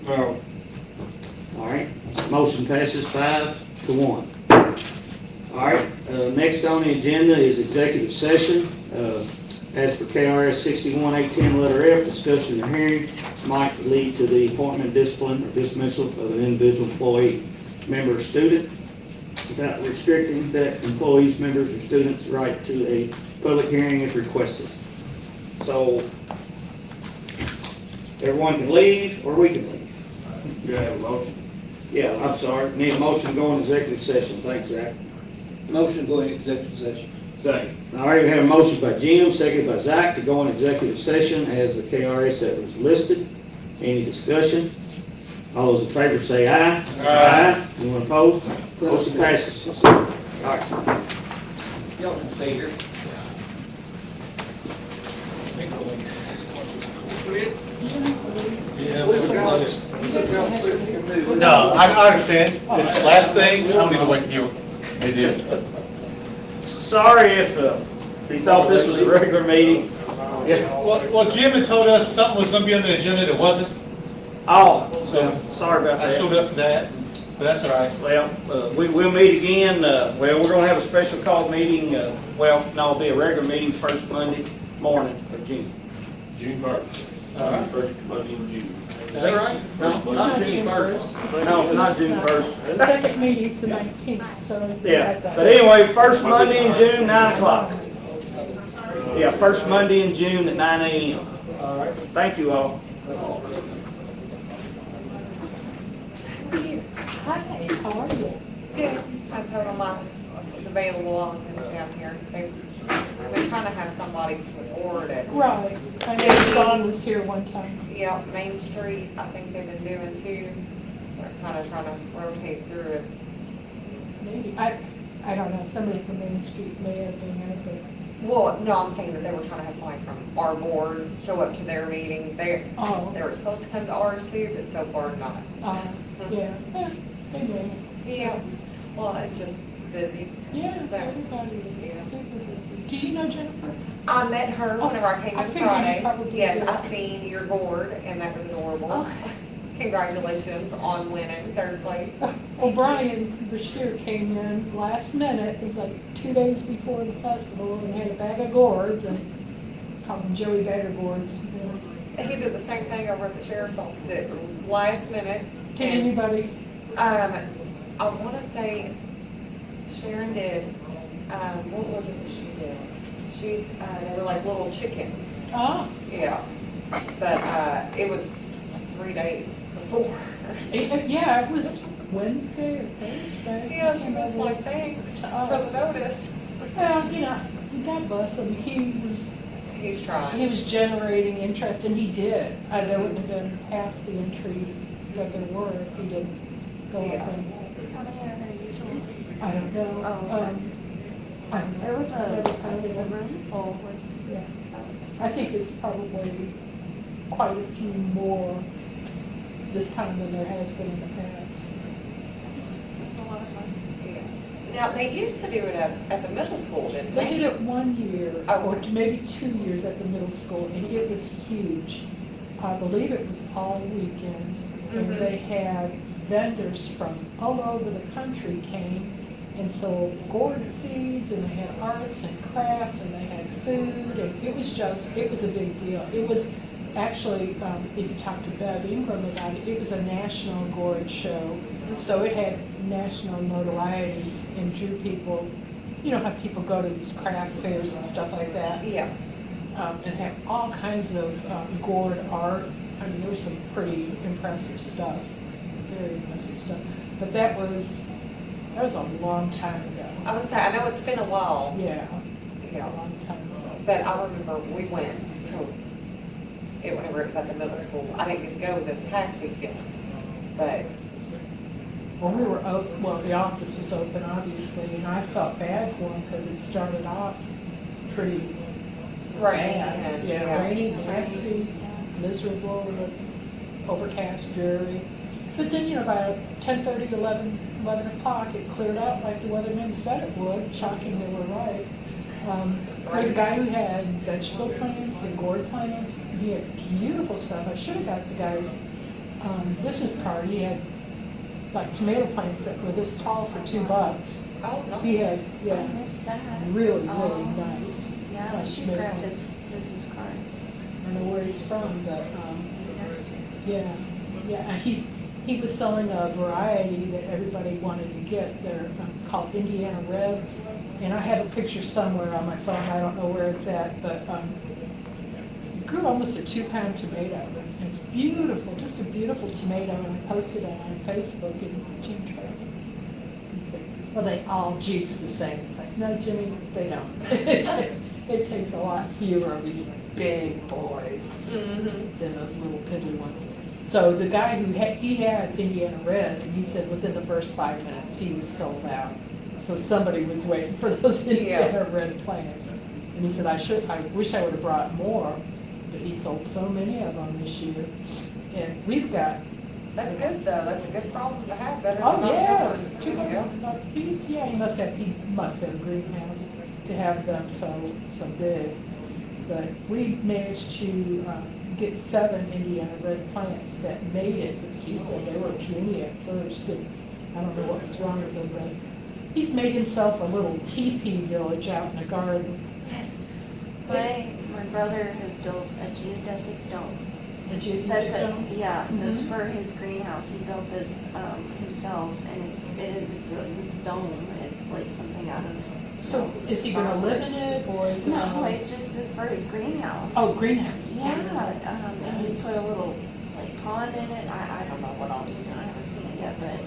No, All right, motion passes 5-1. All right, next on the agenda is executive session. As per KRS 61-810, letter F, discussion or hearing might lead to the appointment, discipline, or dismissal of an individual employee, member, or student, without restricting that employees, members, or students' right to a public hearing if requested. So, everyone can leave, or we can leave. You have a motion? Yeah, I'm sorry, need a motion to go into executive session. Thanks, Zach. Motion going to executive session. Second. All right, we have a motion by Jim, seconded by Zach to go in executive session as the KRS that was listed. Any discussion? All those in favor say aye. Aye. Anyone opposed? Motion passes. All right. Y'all can stay here. No, I understand. It's the last thing, I don't need to wait for you. They did. Sorry if you thought this was a regular meeting. Well, Jim had told us something was gonna be on the agenda that wasn't, Oh, so, sorry about I showed that. up for that, but that's all right. Well, we'll meet again, well, we're gonna have a special call meeting, well, no, it'll be a regular meeting first Monday morning of June. June first. First Monday in June. Is that right? No, not June first. No, not June first. The second meeting's the 19th, so. Yeah, but anyway, first Monday in June, 9 o'clock. Yeah, first Monday in June at 9 a.m. All right. Thank you all. Hi, how are you? Good. I told them I was available, I was gonna be down here. They're trying to have somebody board it. Right, I know Dawn was here one time. Yeah, Main Street, I think they've been doing too. They're kind of trying to rotate through it. Maybe, I don't know, somebody from Main Street may have been there, but. Well, no, I'm saying that they were trying to have somebody from our board show up to their meetings. They were supposed to come to ours too, but so far not. Yeah, they may. Yeah, well, it's just busy. Yeah, So, everybody is yeah. super busy. Do you know Jennifer? I met her whenever I came I in figured you Friday. probably Yes, did. I seen your board and that was adorable. Oh. Congratulations on winning third place. O'Brien Bashir came in last minute, it was like 2 days before the festival, and had a bag of gourds, and called them Joey Bagger gourds. He did the same thing over at the sheriff's office at last minute. Did And, anybody? I want to say Sharon did, what was it that she did? They were like little chickens. Oh, Yeah. But, it was 3 days before. yeah, it was Wednesday or Thursday. Yeah, she was like, thanks for the notice. Well, you know, God bless him, He's trying. he was generating interest, and he did. There wouldn't have been half the entries that there were if he didn't go up Yeah. and, How many are there usually? I don't know. Oh, okay. I don't know. There was a room Oh, was, yeah. that was. I think it's probably quite a few more this time than there has been in the past. It was a lot of fun. Yeah. Now, they used to do it at the middle school, didn't They did they? it 1 year, Oh. or maybe 2 years at the middle school, and it was huge. I believe it was all weekend, and Mhm. they had vendors from all over the country came and sold gourd seeds, and they had arts and crafts, and they had food, and it was a big deal. It was actually, if you talk to Bev Ingram about it, it was a national gourd show, so it had national notoriety and drew people. You know how people go to these craft fairs and stuff like that, Yeah. and have all kinds of gourd art. I mean, there was some pretty impressive stuff, very impressive stuff. But that was a long time ago. I would say, I know it's been a while, Yeah, a yeah, long time ago. but I remember we went whenever it was at the middle school. I didn't get to go this past weekend, but Well, the office was open, obviously, and I felt bad for them because it started off pretty rain bad. and, Yeah, rainy, nasty, miserable, overcast, dreary. But then, about 10:30, 11 o'clock, it cleared out like the weatherman said it would. Shocking they were right. There's a guy who had vegetable plants and gourd plants. He had beautiful stuff. I should have got the guy's business card. He had like tomato plants that were this tall for $2. oh, no. He had, I yeah, missed that. really Oh. nice. Yeah, nice she tomato grabbed plants. his business card. I don't know where he's from, but, yeah, and he was selling a variety that everybody wanted to get. They're called Indiana Reds, and I have a picture somewhere on my phone. I don't know where it's at, but it grew almost a 2-pound tomato. And it's beautiful, just a beautiful tomato, and I posted it on Facebook and Jim tried it. well, they all juice the same. It's like, no, Jimmy, they don't. It takes a lot fewer of these big boys than those little piddly ones. So the guy he had Indiana Reds, and he said within the first 5 minutes, he was sold out. So somebody was waiting for those Indiana Red plants. And he said, I wish I would have brought more, but he sold so many of them this year. And we've got. That's good though, that's a good problem to have, better than Oh, not yes. having, you know? He must have a greenhouse to have them so big. But we managed to get 7 Indiana red plants that made it, but he said they were puny at first, and I don't know what was wrong with them, but he's made himself a little teepee village out in the garden. My brother has built a geodesic dome. The geodesic That's dome? Yeah, that's for his greenhouse. He built this himself, and it's this dome. It's like something out of. So is he gonna live in it, or is it? No, it's just for his greenhouse. Oh, greenhouse. Yeah, and he put a little like pond in it. I don't know what all he's doing. I haven't seen it yet, but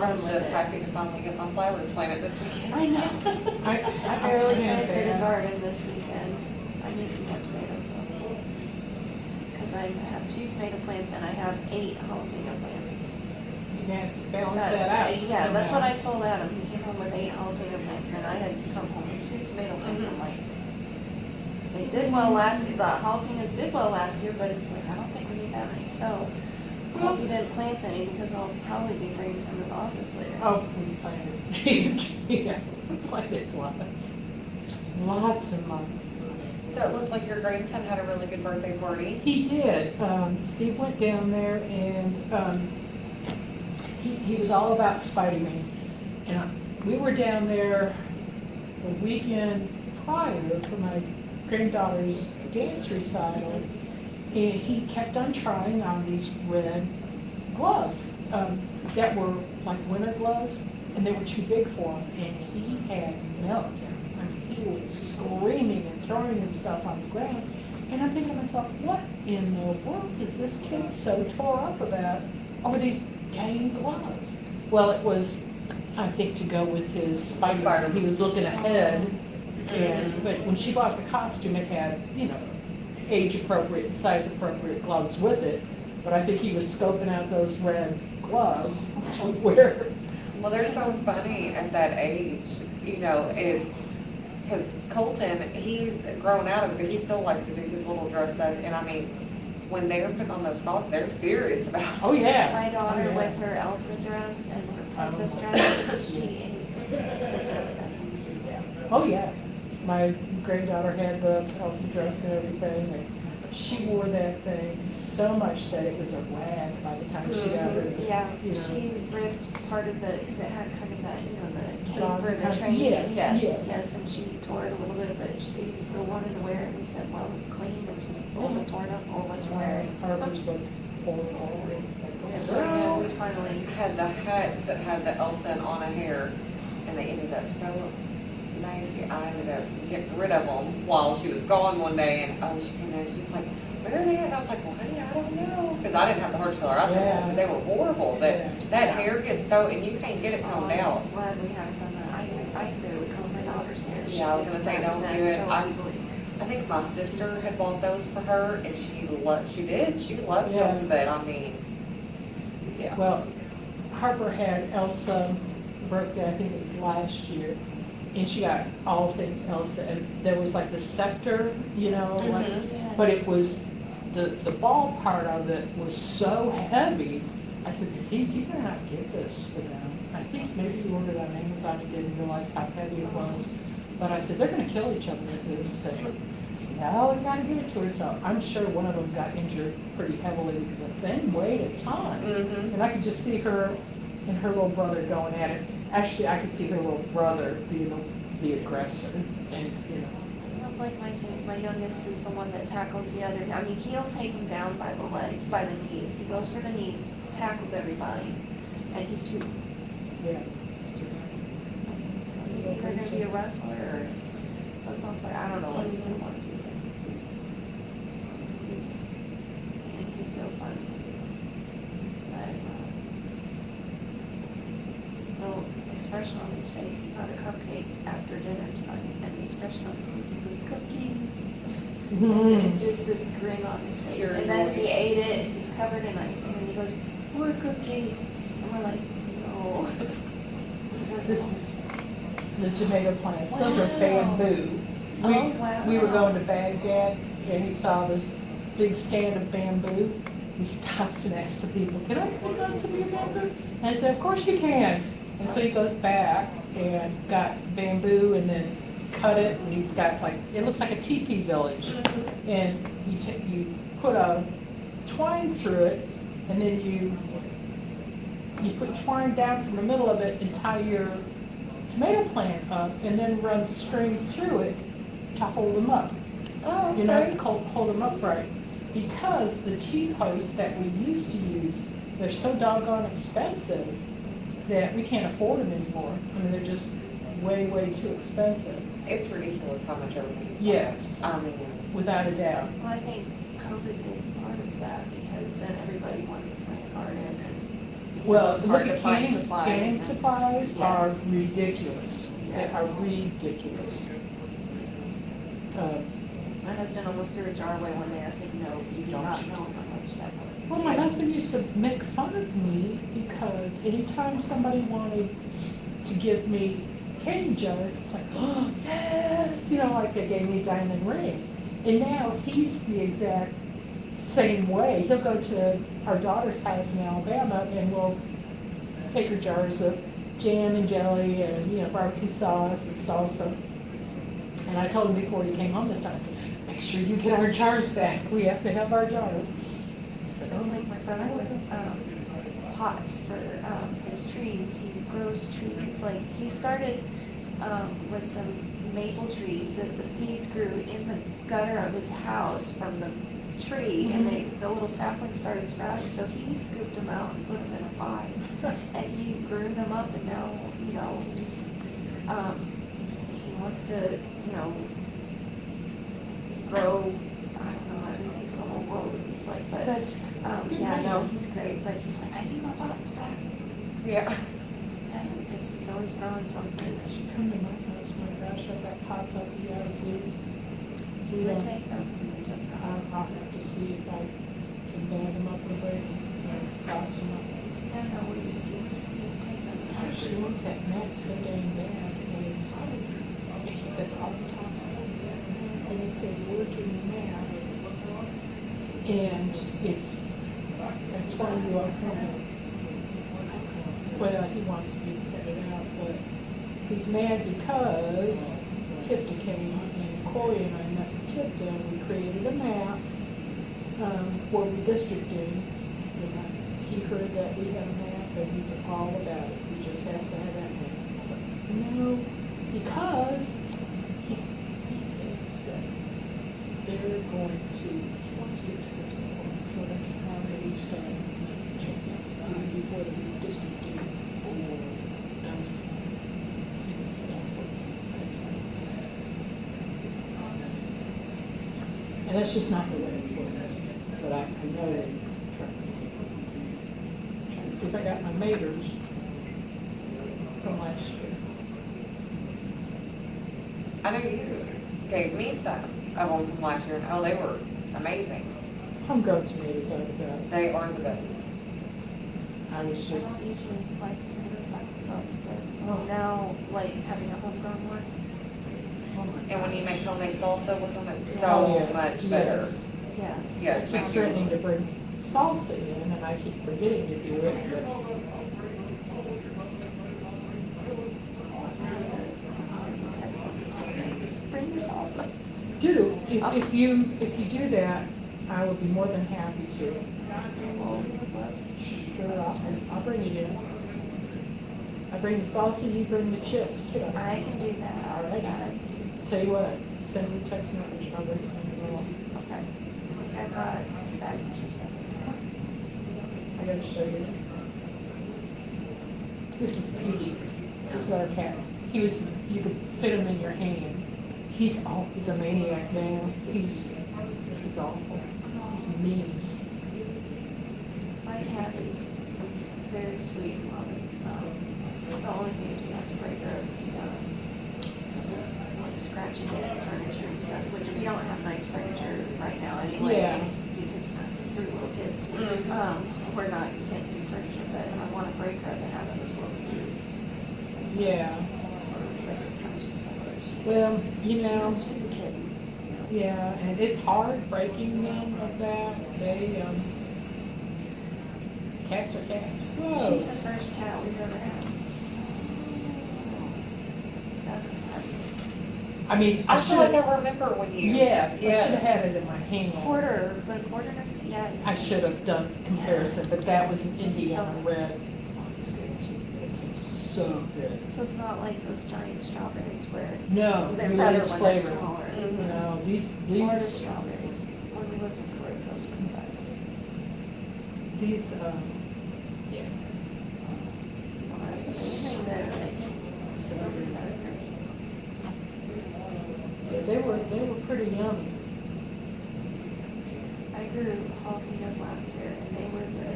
I'm just happy to finally get my flowers planted this weekend. I know. I really planted a that. garden this weekend. I need some more tomatoes though. Because I have 2 tomato plants and I have 8 jalapeno plants. You have to balance that out. Yeah, that's somehow. what I told Adam. He came home with 8 jalapeno plants and I had come home with 2 tomato plants. I'm like, they did well the jalapenos did well last year, but it's like, I don't think we need that many. So, I hope you didn't plant any because I'll probably be bringing some to the office later. Oh, we planted, yeah, we planted lots and lots. So it looked like your grandson had a really good birthday party. He did. Steve went down there and he was all about Spidey-Man. And we were down there the weekend prior for my granddaughter's dance recital, and he kept on trying on these red gloves that were like winter gloves, and they were too big for him, and he had meltdown. I mean, he was screaming and throwing himself on the ground, and I'm thinking to myself, what in the world is this kid so tore up about over these dang gloves? Well, it was, I think, to go with his Spider-Man. He was looking ahead, but when she bought the costume, it had, age-appropriate and size-appropriate gloves with it. But I think he was scoping out those red gloves on where. Well, they're so funny at that age, because Colton, he's grown out of it, but he still likes to do his little dress up. And I mean, when they're putting on those frocks, they're serious about it. Oh, yeah. My daughter Oh, yeah. with her Elsa dress and her princess dress, she is princess. Oh, yeah. My granddaughter had the Elsa dress and everything, and she wore that thing so much that it was a rag by the time she got rid of it. Yeah, you know. she ripped part of because it had kind of that, the cape Gauze for kind the of- training. yes. And she tore it a little bit, but she still wanted to wear it. We said, well, it's clean, it's just a little bit torn up, we'll let you wear it. Harper's looked horrible. So we finally, Had the hats that had the Elsa on a hair, and they ended up so nasty. I ended up getting rid of them while she was gone one day, and she came in, she was like, where are they at? And I was like, well, honey, I don't know, because I didn't have the hard color out there, Yeah. but they were horrible. That hair gets so, and you can't get it combed out. glad we haven't done that. I barely comb my daughter's hair. She Yeah, I was gets gonna say, rat's don't nest do it. so I easily. think my sister had bought those for her, and she loved Yeah. them, but I mean, yeah. Well, Harper had Elsa birthday, I think it was last year, and she got all things Elsa, and there was like the scepter, like, but it was, the ball part of it was so heavy. I said, Steve, you better not get this for them. I think maybe you ordered on Amazon and didn't realize how heavy it was. But I said, they're gonna kill each other with this thing. No, we gotta give it to her. So I'm sure one of them got injured pretty heavily because the thing weighed a ton. And I could just see her and her little brother going at it. Actually, I could see her little brother being the aggressor, and. Sounds like my kids, my youngest is the one that tackles the other. I mean, he'll take him down by the legs, by the knees. He goes for the knees, tackles everybody, and he's too. Yeah. So he's either gonna be a wrestler or a football player. I don't know what he's gonna want to do. He's so fun. But expression on his face. He got a cupcake after dinner tonight, and the expression on his face was cookie. And just this grin on his face. Pure And then joy. he ate it, it's covered in ice, and then he goes, more cookie. And we're like, no. This is the tomato plants. Those are Wow. bamboo. Oh, wow. We were going to Baghdad, and he saw this big stand of bamboo. He stops and asks the people, can I cut on some of your bamboo? And I said, of course you can. And so he goes back and got bamboo and then cut it, and he's got like, it looks like a teepee village. And you put a twine through it, and then you put twine down from the middle of it and tie your tomato plant up, and then run string through it to hold them up. Oh, You know, okay. hold them upright. Because the T-posts that we used to use, they're so doggone expensive that we can't afford them anymore. I mean, they're just way, way too expensive, It's ridiculous how much everything's. Yes. I mean, without a doubt. Well, I think COVID did part of that, because then everybody wanted to plant garden, and Well, it's look hard to at find canning, supplies. canning and- supplies are Yes. ridiculous. They are Yes. ridiculous. My husband almost threw a jar away one day. I said, no, you do not know how much that was. Well, my husband used to make fun of me because anytime somebody wanted to give me candy jars, it's like, oh, yes, you know, like they gave me a diamond ring. And now he's the exact same way. He'll go to our daughter's house in Alabama and we'll take her jars of jam and jelly and, you know, barbecue sauce and salsa. And I told him before he came home this time, I said, make sure you get our jars back. We have to have our jars. He said, oh, It's like my brother with pots for his trees. He grows trees. Like, he started with some maple trees that the seeds grew in the gutter of his house from the tree, and the little saplings started sprouting. So he scooped them out and put them in a pot, and he grew them up. And now, you know, he wants to, you know, grow. I don't know, I think the whole world it seems like, but. that's Yeah, no, he's great, but he's like, I need my pots back. yeah. And because he's always growing something. she come to my house, my gosh, I've got pots up the yazoo. We would take them. I'll have to see if I can bag them up a bit, and box them up. Yeah, no, we would take them. Gosh, she wants that mat so dang bad, and it's that's all the tops of it. And it's a working mat. And that's why you are kind of, well, he wants me to cut it out, but he's mad because Kipta came and Corey and I met with Kipta, and we created a map for the district in. And he heard that we had a map, and he's all about it. He just has to have that map. It's like, no, because he thinks that they're going to, he wants to get to this point, so they can already start checking before the district do or does. And that's just not the way it works, but I know that it's trying to see if I got my maters from last year. I know you gave me some of them from last year, and oh, they were amazing. Homegrown tomatoes are the best. They are the best. I was I just, don't usually like tomatoes by themselves, but now, like, having a homegrown one, oh my And when you make homemade salsa with them, it's Oh, so yeah. much better. yes. Yes, I make keep sure. threatening to bring salsa in, and I keep forgetting to do it, but Bring your salsa. do, if you do that, I would be more than happy to. Sure, I'll bring it in. I bring the salsa, you bring the chips, too. I can do that. All right. Tell you what, send me a text message, I'll bring some as well. Okay. I've got some bags of chips. I gotta show you. This is Petey. This is our cat. You could fit him in your hand. He's a maniac now. He's awful. He's mean. My cat is very sweet and loving. The only thing is we have to break her, like scratching it, furniture and stuff, which we don't have nice furniture right now anyway. Yeah. Because it's 3 little kids. We're not, you can't do furniture, but I wanna break her to have it before we do. Yeah. Replacement furniture stuff. Well, you know, She's a kid. yeah, and it's hard breaking them of that. They, cats are cats. Whoa. She's the first cat we've ever had. That's impressive. I mean, I I feel like should, I remember when you. yes, I should have Yes. had it in my hand. Quarter, but quarter next, yeah. I should have done comparison, but that was an Indiana red. It's so good. So it's not like those giant strawberries where No, they're really better is when they're flavor. smaller. No, Florida these, strawberries, when we lived in Florida, those were the best. these, yeah. They make better, like, silver better. Yeah, they were pretty yummy. I grew jalapenos last year and they were the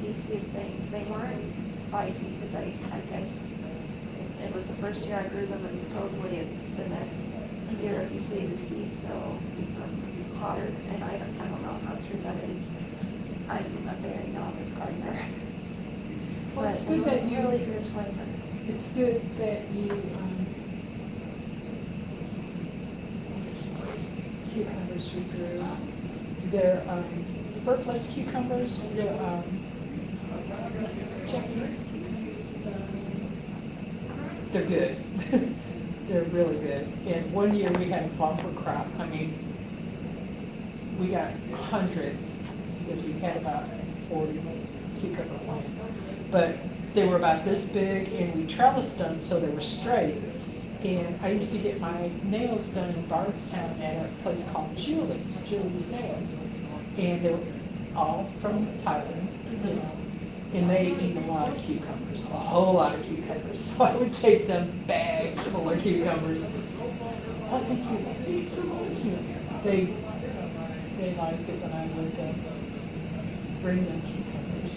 tastiest things. They weren't spicy because I guess it was the first year I grew them and supposedly it's the next year if you see the seeds they'll become hotter and I don't know how true that is. I'm a very novice gardener. Well, But it's good that you, really good flavor. it's good that you, cucumbers we grew. They're, Burpless cucumbers, they're, Japanese. They're good. They're really good. And one year we had a bumper crop. I mean, we got hundreds, because we had about 40 cucumber plants. But they were about this big, and we trellised them so they were straight. And I used to get my nails done in Bardstown at a place called Julie's Nails. And they were all from Thailand, you know, and they eat a lot of cucumbers, a whole lot of cucumbers. So I would take them bags full of cucumbers. Oh, thank you. Thank you. They liked it when I would bring them cucumbers.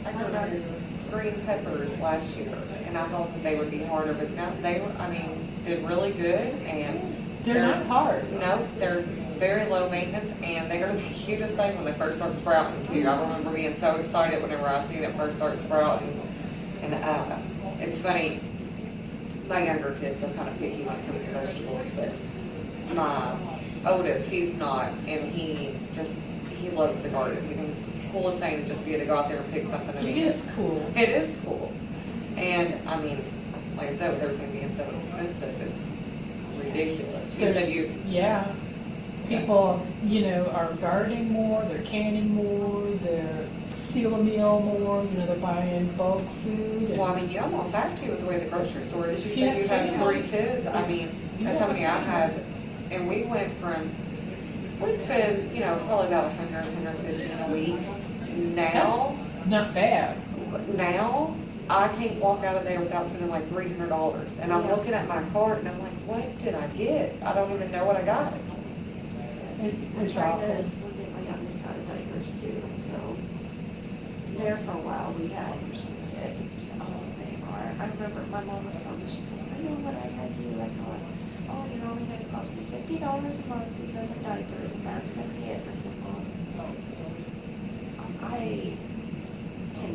I grew green peppers last year, and I thought that they would be harder, but no, they were, I mean, did really good, and. They're not hard. No, they're very low maintenance, and they are the cutest thing when they first start sprouting too. I remember being so excited whenever I seen it first start sprouting. And, it's funny, my younger kids are kind of picky when it comes to vegetables, but my oldest, he's not, and he loves the garden. He thinks it's the coolest thing to just be able to go out there and pick something and It eat. is cool. It is cool. And, I mean, like I said, with everything being so expensive, it's ridiculous. You said you, Yeah. People, you know, are gardening more, they're canning more, they're seal a meal more, you know, they're buying bulk food. and- well, I mean, you almost have to with the way the grocery store is. You Yeah, said you had yeah. 3 kids. I mean, that's how many I had. And we went from, we'd spend, you know, probably about 100, 150 a week. Now, Not bad. I can't walk out of there without spending like $300. And I'm looking at my cart and I'm like, what did I get? I don't even know what I got. I It's tried awful. to get my youngest out of diapers too, and so there for a while we had, I remember my mom was telling me, she's like, I know what I had to do, I thought, oh, you know, it cost me $50 a month because of diapers, and that's gonna be it. I said, well, I can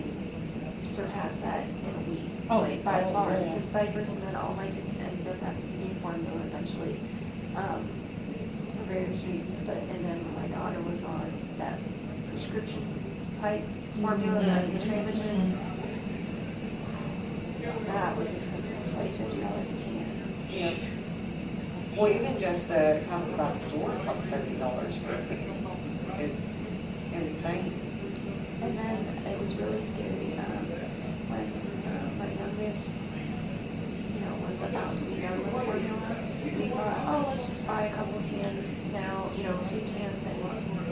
surpass that in a week, Oh, like by oh, far, yeah. because diapers and then all my kids ended up having to be formula eventually. For various reasons, but, and then when my daughter was on that prescription type formula, that Nutramigen, that was expensive, it was like $50 a can. Yeah. Well, even just the talking about the store, it's like $30 for a can. It's insane. And then it was really scary, when, my youngest, you know, was about to be done with formula. We thought, oh, let's just buy a couple cans now, you know, a few cans and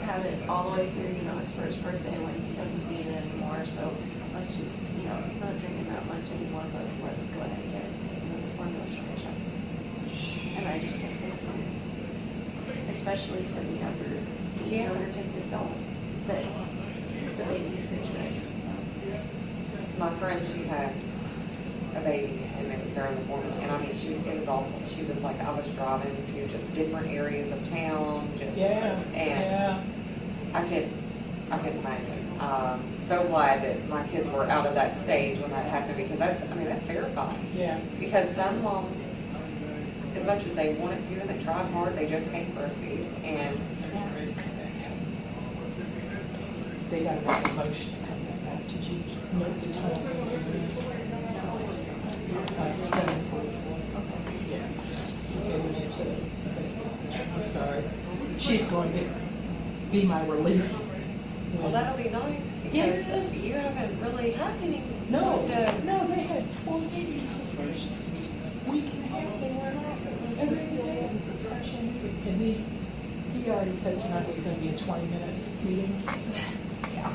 have it all the way through, you know, his first birthday when he doesn't need it anymore. So let's just, you know, he's not drinking that much anymore, but let's go ahead and get, you know, the formula shortage up. And I just kept thinking, especially for the younger kids that don't, that the baby usage rate. my friend, she had a baby and it was during the formula, and I mean, it was awful. She was like, I was driving to just different areas of town, just, Yeah, and yeah. I could imagine. So glad that my kids were out of that stage when that happened, because that's terrifying. Yeah. Because some moms, as much as they wanted to and they tried hard, they just can't breastfeed, and They got a motion to come back. Did you note the time? 7:44. Yeah. Okay, we need to- I'm sorry. She's going to be my relief. well, that'll be nice, Yes. because you haven't really had any. No, they had 4 meetings the first week and a half. They were not, every day of discussion. And he already said tonight was gonna be a 20-minute meeting. Yeah.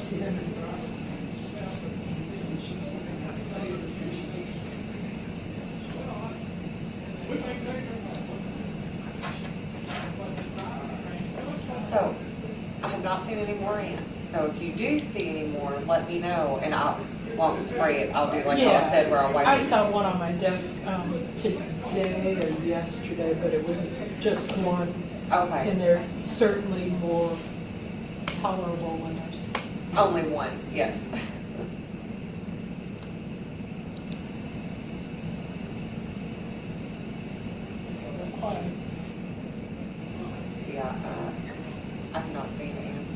See them in So, I have not seen any more ants, so if you do see any more, let me know, and I won't spray it, I'll do like how I said, where I'll wipe I it. saw one on my desk today or yesterday, but it was just one. Okay, And they're certainly more tolerable when there's. only one, yes. Yeah, I have not seen ants.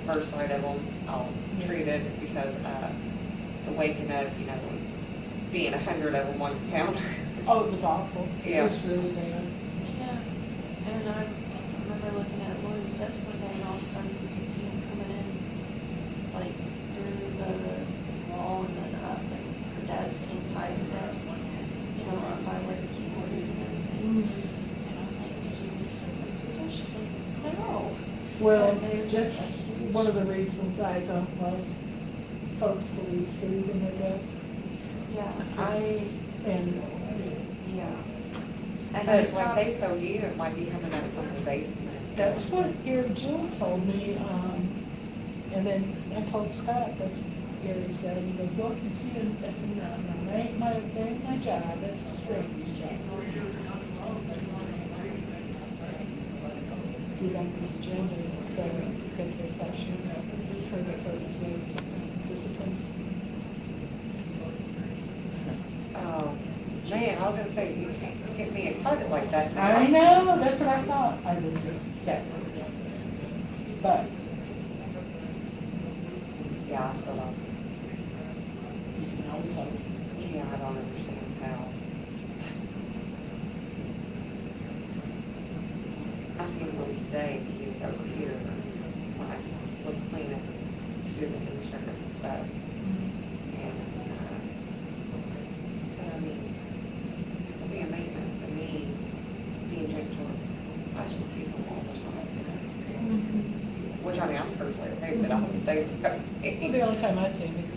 First sight of them, I'll treat it, because, the waking up, being 100 of them 1 pounder. Oh, it was awful. Yeah. It was really bad. Yeah, and I remember looking at Lori's desk one day, and all of a sudden you could see him coming in, like, through the wall and then up, and her desk, inside the desk, up by where the keyboard is and everything. And I was like, did you miss something special? She's like, no. Well, And they're just just like, one of the reasons I don't like folks to leave food in their desks. yeah, And, yeah. And But I like stopped, they told you, it might be coming out from the basement. that's what Gary Jill told me, and then I told Scott, that's what Gary said, he goes, well, you see, that's not, that ain't my job, that's Frankie's job. We got this agenda, so executive session, for the purpose of disciplines. Oh, man, I was gonna say, you can't get me excited like that now. I know, that's what I thought, I was exactly, but Yeah, I still don't, you can always hope. yeah, I don't understand how. I seen one today, he was over here, when I was cleaning, doing the insurance stuff. And, but I mean, being maintenance and me, being gentle, I should see him all the time. Which I mean, I'm perfectly okay, but I would say, Well, the only time I see him is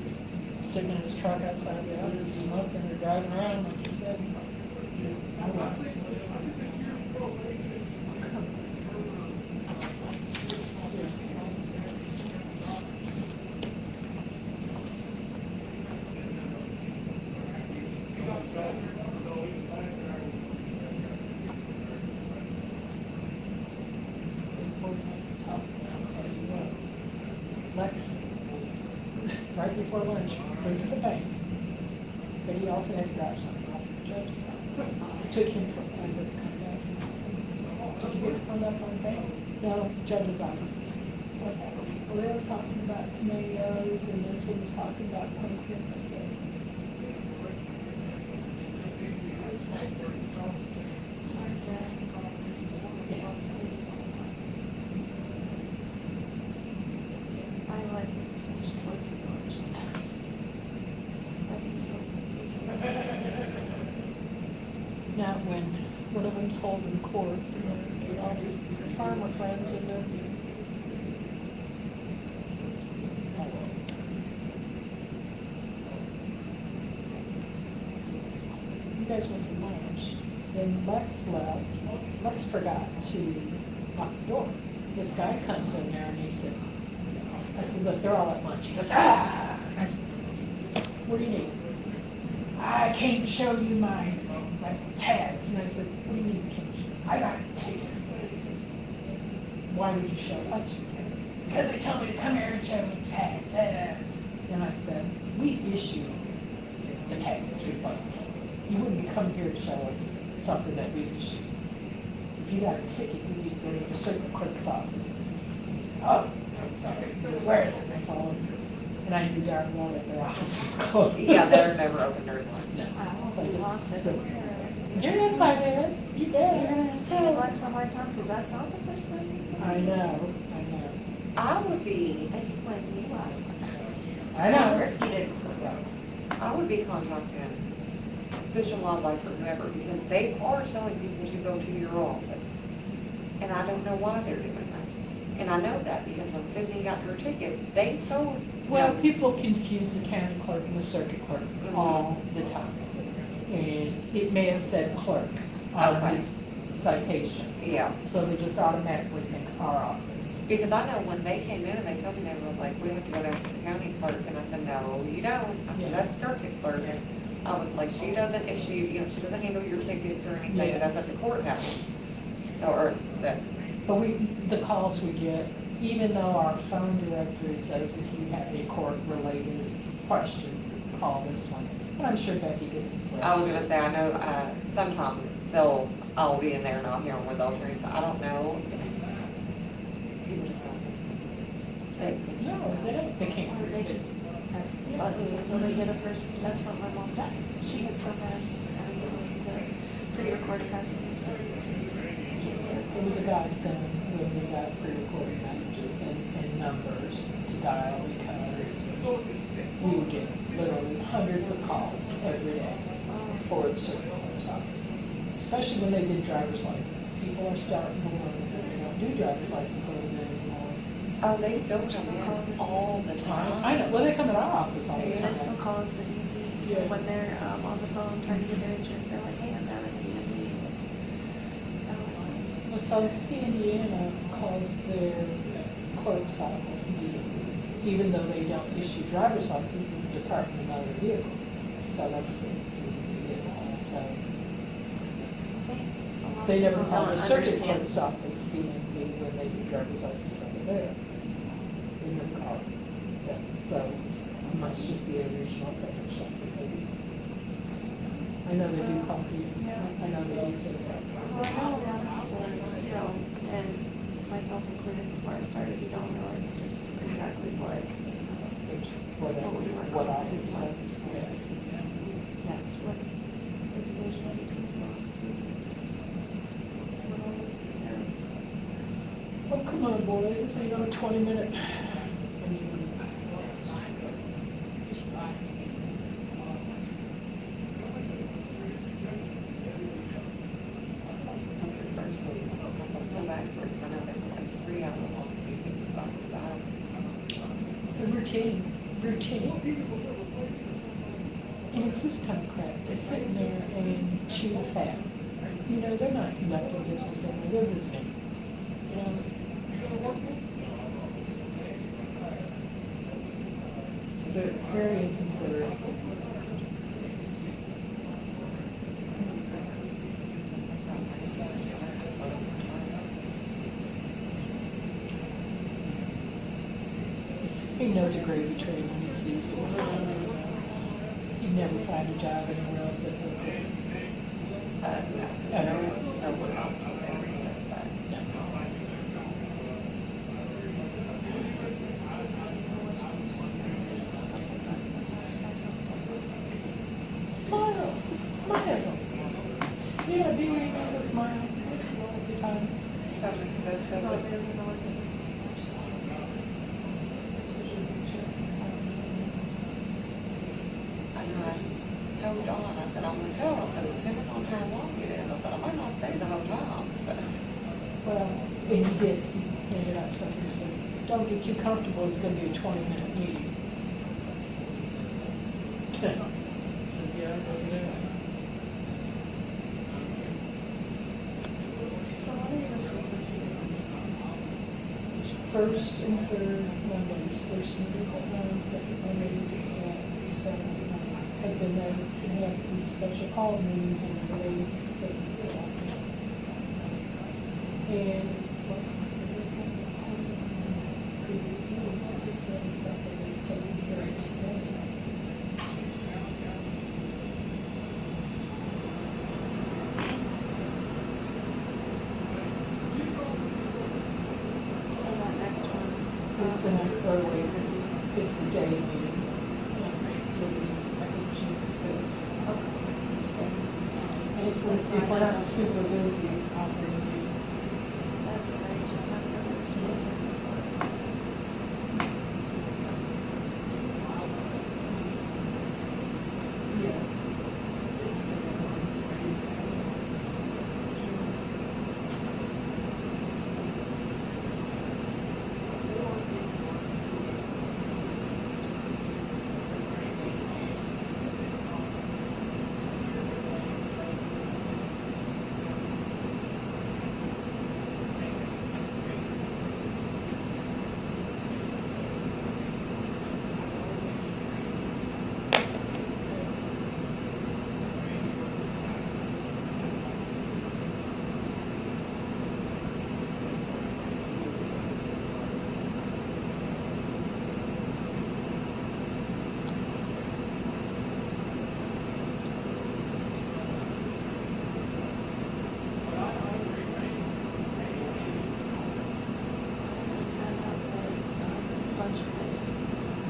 sitting in his truck outside the house, smoking or driving around, like you said. I don't know. Lex, right before lunch, went to the bank, but he also had to drive something. It took him forever to come back. Did you get hung up on the bank? No, judge's office. Okay. Well, they were talking about tomatoes, and then he was talking about pumpkins and things. I like towards the door sometimes. Not when one of them's holding court, and all these farmer friends in there. you guys went to lunch. Then Lex left. Lex forgot to lock the door. This guy comes in there and he said, I said, look, they're all at lunch. He goes, ah! I said, what do you need? I came to show you my tags. And I said, what do you mean, I got a ticket. Why would you show us? Because they told me to come here and show me tags. And I said, we issue the tags to both. You wouldn't come here to show us something that we issue. If you got a ticket, you need to go to the circuit clerk's office. Oh, I'm sorry. Where is it? They called me. And I knew darn well that their office was closed. Yeah, they're never open during lunch. No. We lost it. You're inside there. You You're bet. gonna give Lex a hard time, because that's not the first time he's done I it. know. I would be, They blamed me last time. I know. Ricky did. I would be contacting Fish and Wildlife or whoever, because they are telling people to go to your office. And I don't know why they're doing that. And I know that because when Sydney got her ticket, they told. Well, people confuse the county clerk and the circuit clerk all the time. And it may have said clerk on Okay. his citation. Yeah, So they just automatically think our office. because I know when they came in and they told me, they were like, we have to go down to the county clerk, and I said, no, you don't. I said, Yeah. that's circuit clerk. I was like, she doesn't issue, you know, she doesn't handle your tickets or anything, Yeah. that's at the courthouse. So, or that, But the calls we get, even though our phone directory says if you have a court-related question, call this one. But I'm sure Becky gets it. I was gonna say, I know, sometimes I'll be in there and I'll hear them with alternates, I don't know. People just don't listen. No, they don't, they can't. Or they just press buttons until they get a person. That's what my mom does. She gets so mad having to listen to pre-recorded messages. There was a godsend when we got pre-recorded messages and numbers to dial because we would get literally hundreds of calls every day for the circuit clerk's office. Especially when they did driver's license. People are starting to learn that they don't do driver's license over there anymore. Oh, they still come in all the time. I know, well, they come in our office all the They time. still call us the DMV Yeah. when they're on the phone trying to get their insurance. They're like, hey, I'm down at the DMV. Well, so see, Indiana calls their clerk's office DMV, even though they don't issue driver's licenses, it's the Department of Motor Vehicles. So that's the vehicles, so. They never call the circuit clerk's office DMV when they do driver's license over there. They never call it. Yeah, so it must just be a regional thing or something maybe. I know they do call people, I know they do say that. Well, I know a lot of people, you know, and myself included before I started, you don't realize just exactly what What office was, yeah. that's what's the division between the offices. Oh, come on, boys, this ain't got a 20-minute. Go back for, I know they were like 3 hour long meetings about Routine. And it's this kind of crap, they're sitting there and chew the fat. You know, they're not conducting business in there, they're visiting. You know? They're very inconsiderate. He knows a gravy train when he sees it. He'd never find a job anywhere else that would. no one else out there, but. Smile. Yeah, be where you go to smile. All the time. That's so good. I know, I told Dawn, I said, I'm gonna tell, I said, depending on how long it is, I said, I might not stay the whole time, so. Well, and he did, he handed out something, he said, don't get too comfortable, it's gonna be a 20-minute meeting. I said, yeah, I know that. first and third Mondays, first Mondays at 9, second Mondays at 7. Have been there to have these special call meetings and they, and what's previous meetings, because something they taken care of today. So that next one. It's the night early, it's the day meeting. And if we're not super busy, I'll bring you. That'd be great, just have the others meeting. Bunch of his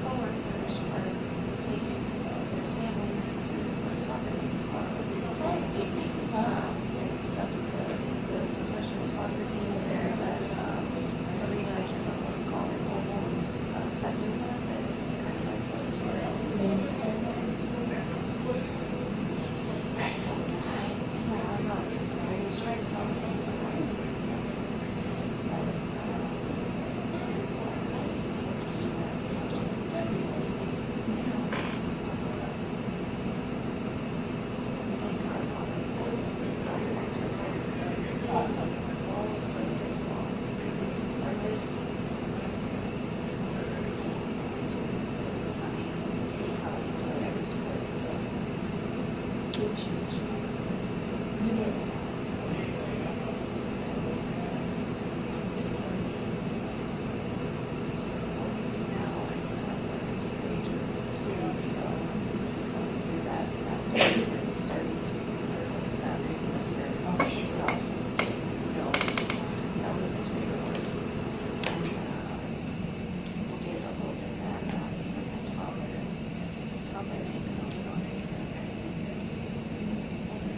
coworkers are taking their families to a soccer game tomorrow evening. It's the professional soccer team there that, arena, I can't remember what it's called, in Oval, second one, it's kind of nice little area. No, I'm not, I was trying to tell them something.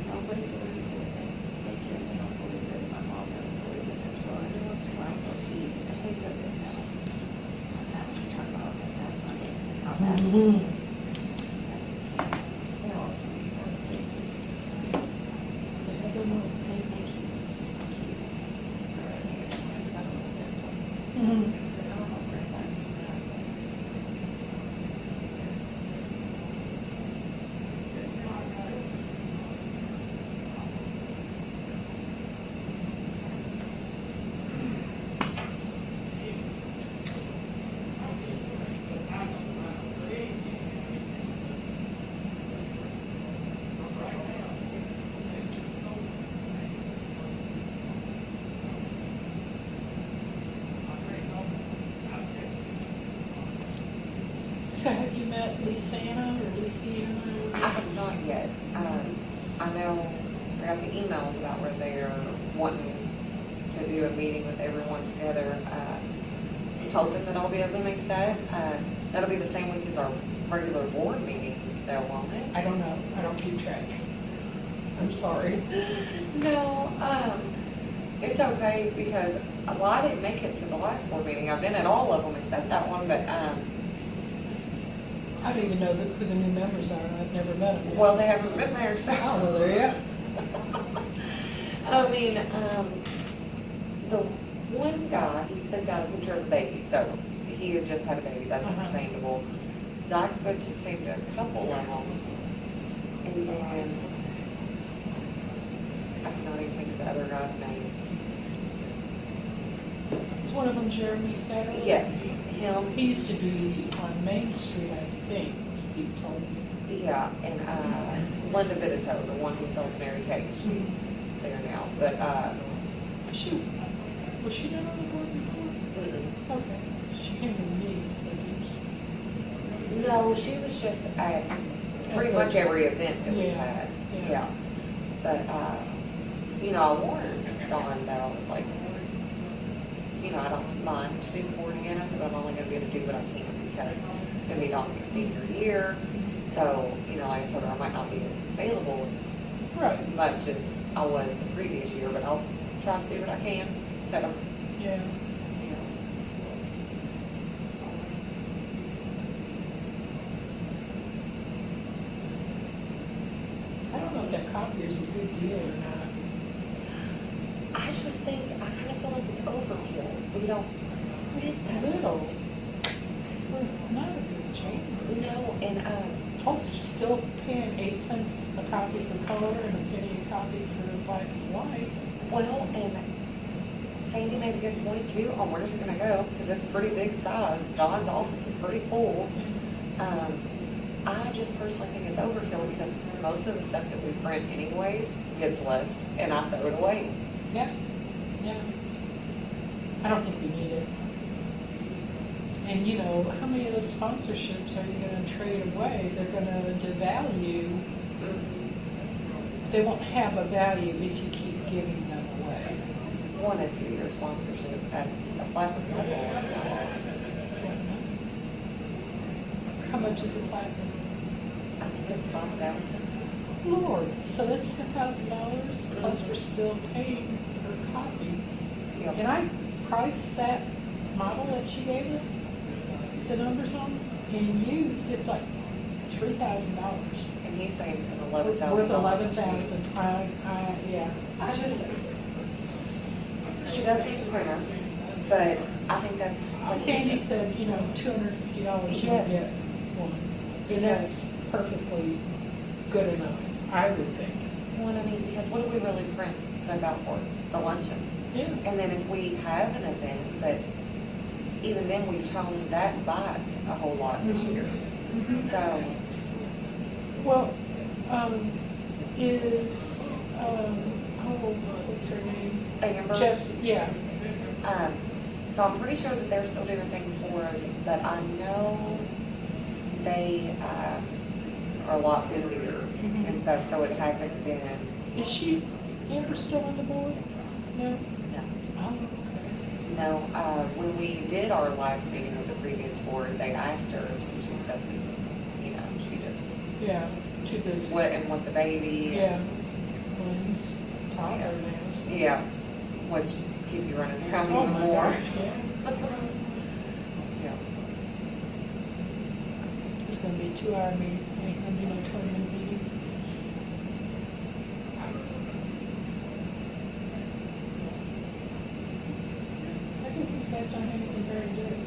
Nobody believes it. They can, they don't believe it. My mom doesn't believe it. So every once in a while, they'll see a hint of it now. Is that what you're talking about? Okay, that's not it. Not that. They all see it. They just, they think he's just like he is. He's got a little bit of, I don't know where that. So have you met Lisana or Luciana? I have not yet. I know, I got the emails about where they're wanting to do a meeting with everyone together. I'm hoping that I'll be able to make that. That'll be the same week as our regular board meeting, though, won't it? I don't know, I don't keep track. I'm sorry. No, it's okay because, well, I didn't make it to the last board meeting. I've been at all of them except that one, but, I don't even know who the new members are, I've never met them. well, they haven't been there, so. Oh, well, there you go. I mean, the one guy, he sent out a picture of the baby, so he had just had a baby, that's understandable. Zach Butch just came to a couple of them, and then, I cannot even think of the other guy's name. So one of them Jeremy Satterley? Yes, him, He used to be on Main Street, I think, Steve told me. yeah, and, Linda Bitteto, the one who sells Mary Kay, she's there now, but, She, was she not on the board before? Okay, she came to me, so no, she was just at pretty much every event that we Yeah, had, yeah. yeah. But, you know, I warned Dawn that I was like, you know, I don't mind to do the board again, I said, I'm only gonna be able to do what I can because it's gonna be Dawn's senior year. So, you know, like I told her, I might not be available right, as much as I was the previous year, but I'll try to do what I can instead of, yeah. you know. I don't know if that copier's a good deal or not. I just think, I kind of feel like it's overkill. We don't, Little. We're not a good chamber. no, and, Folks are still paying 8 cents a copy for color and a penny a copy for black and white. well, and Sandy made a good point too on where's it gonna go, because it's a pretty big size. Dawn's office is pretty full. I just personally think it's overkill because most of the stuff that we print anyways gets left and I throw it away. Yeah, yeah. I don't think we need it. And you know, how many of those sponsorships are you gonna trade away? They're gonna devalue. They won't have a value if you keep giving them away. 1 and 2 year sponsorship at a platinum level. How much is a platinum? I think it's 5,000. Lord, so that's $10,000 plus we're still paying per copy. Yep. And I priced that model that she gave us, the numbers on, and used, it's like $3,000. And he's saying it's an $11,000. Worth 11,000, yeah. I just, she does need a printer, but I think that's. like she Sandy said, said, you know, $250 you Yes. get one. And that's perfectly good enough, I would think. Well, I mean, because what do we really print, send out for? The luncheons? Yeah. And then if we have an event, but even then, we've toned that back a whole lot this year. So, Well, what's her name? Amber, Yeah. so I'm pretty sure that they're still doing things for us, but I know they, are a lot busier and stuff, so it hasn't been. Is she, Amber still on the board? No? No. Oh, okay. No, when we did our last meeting of the previous board, they asked her, and she said, you know, she just Yeah, too busy. went with the baby. Yeah. Lynn's toddler now. Yeah, which keep you running around Oh, even my more. gosh, yeah. Yeah. It's gonna be a 2-hour meeting, ain't gonna be no 20-minute meeting. I guess these guys don't have anything very good.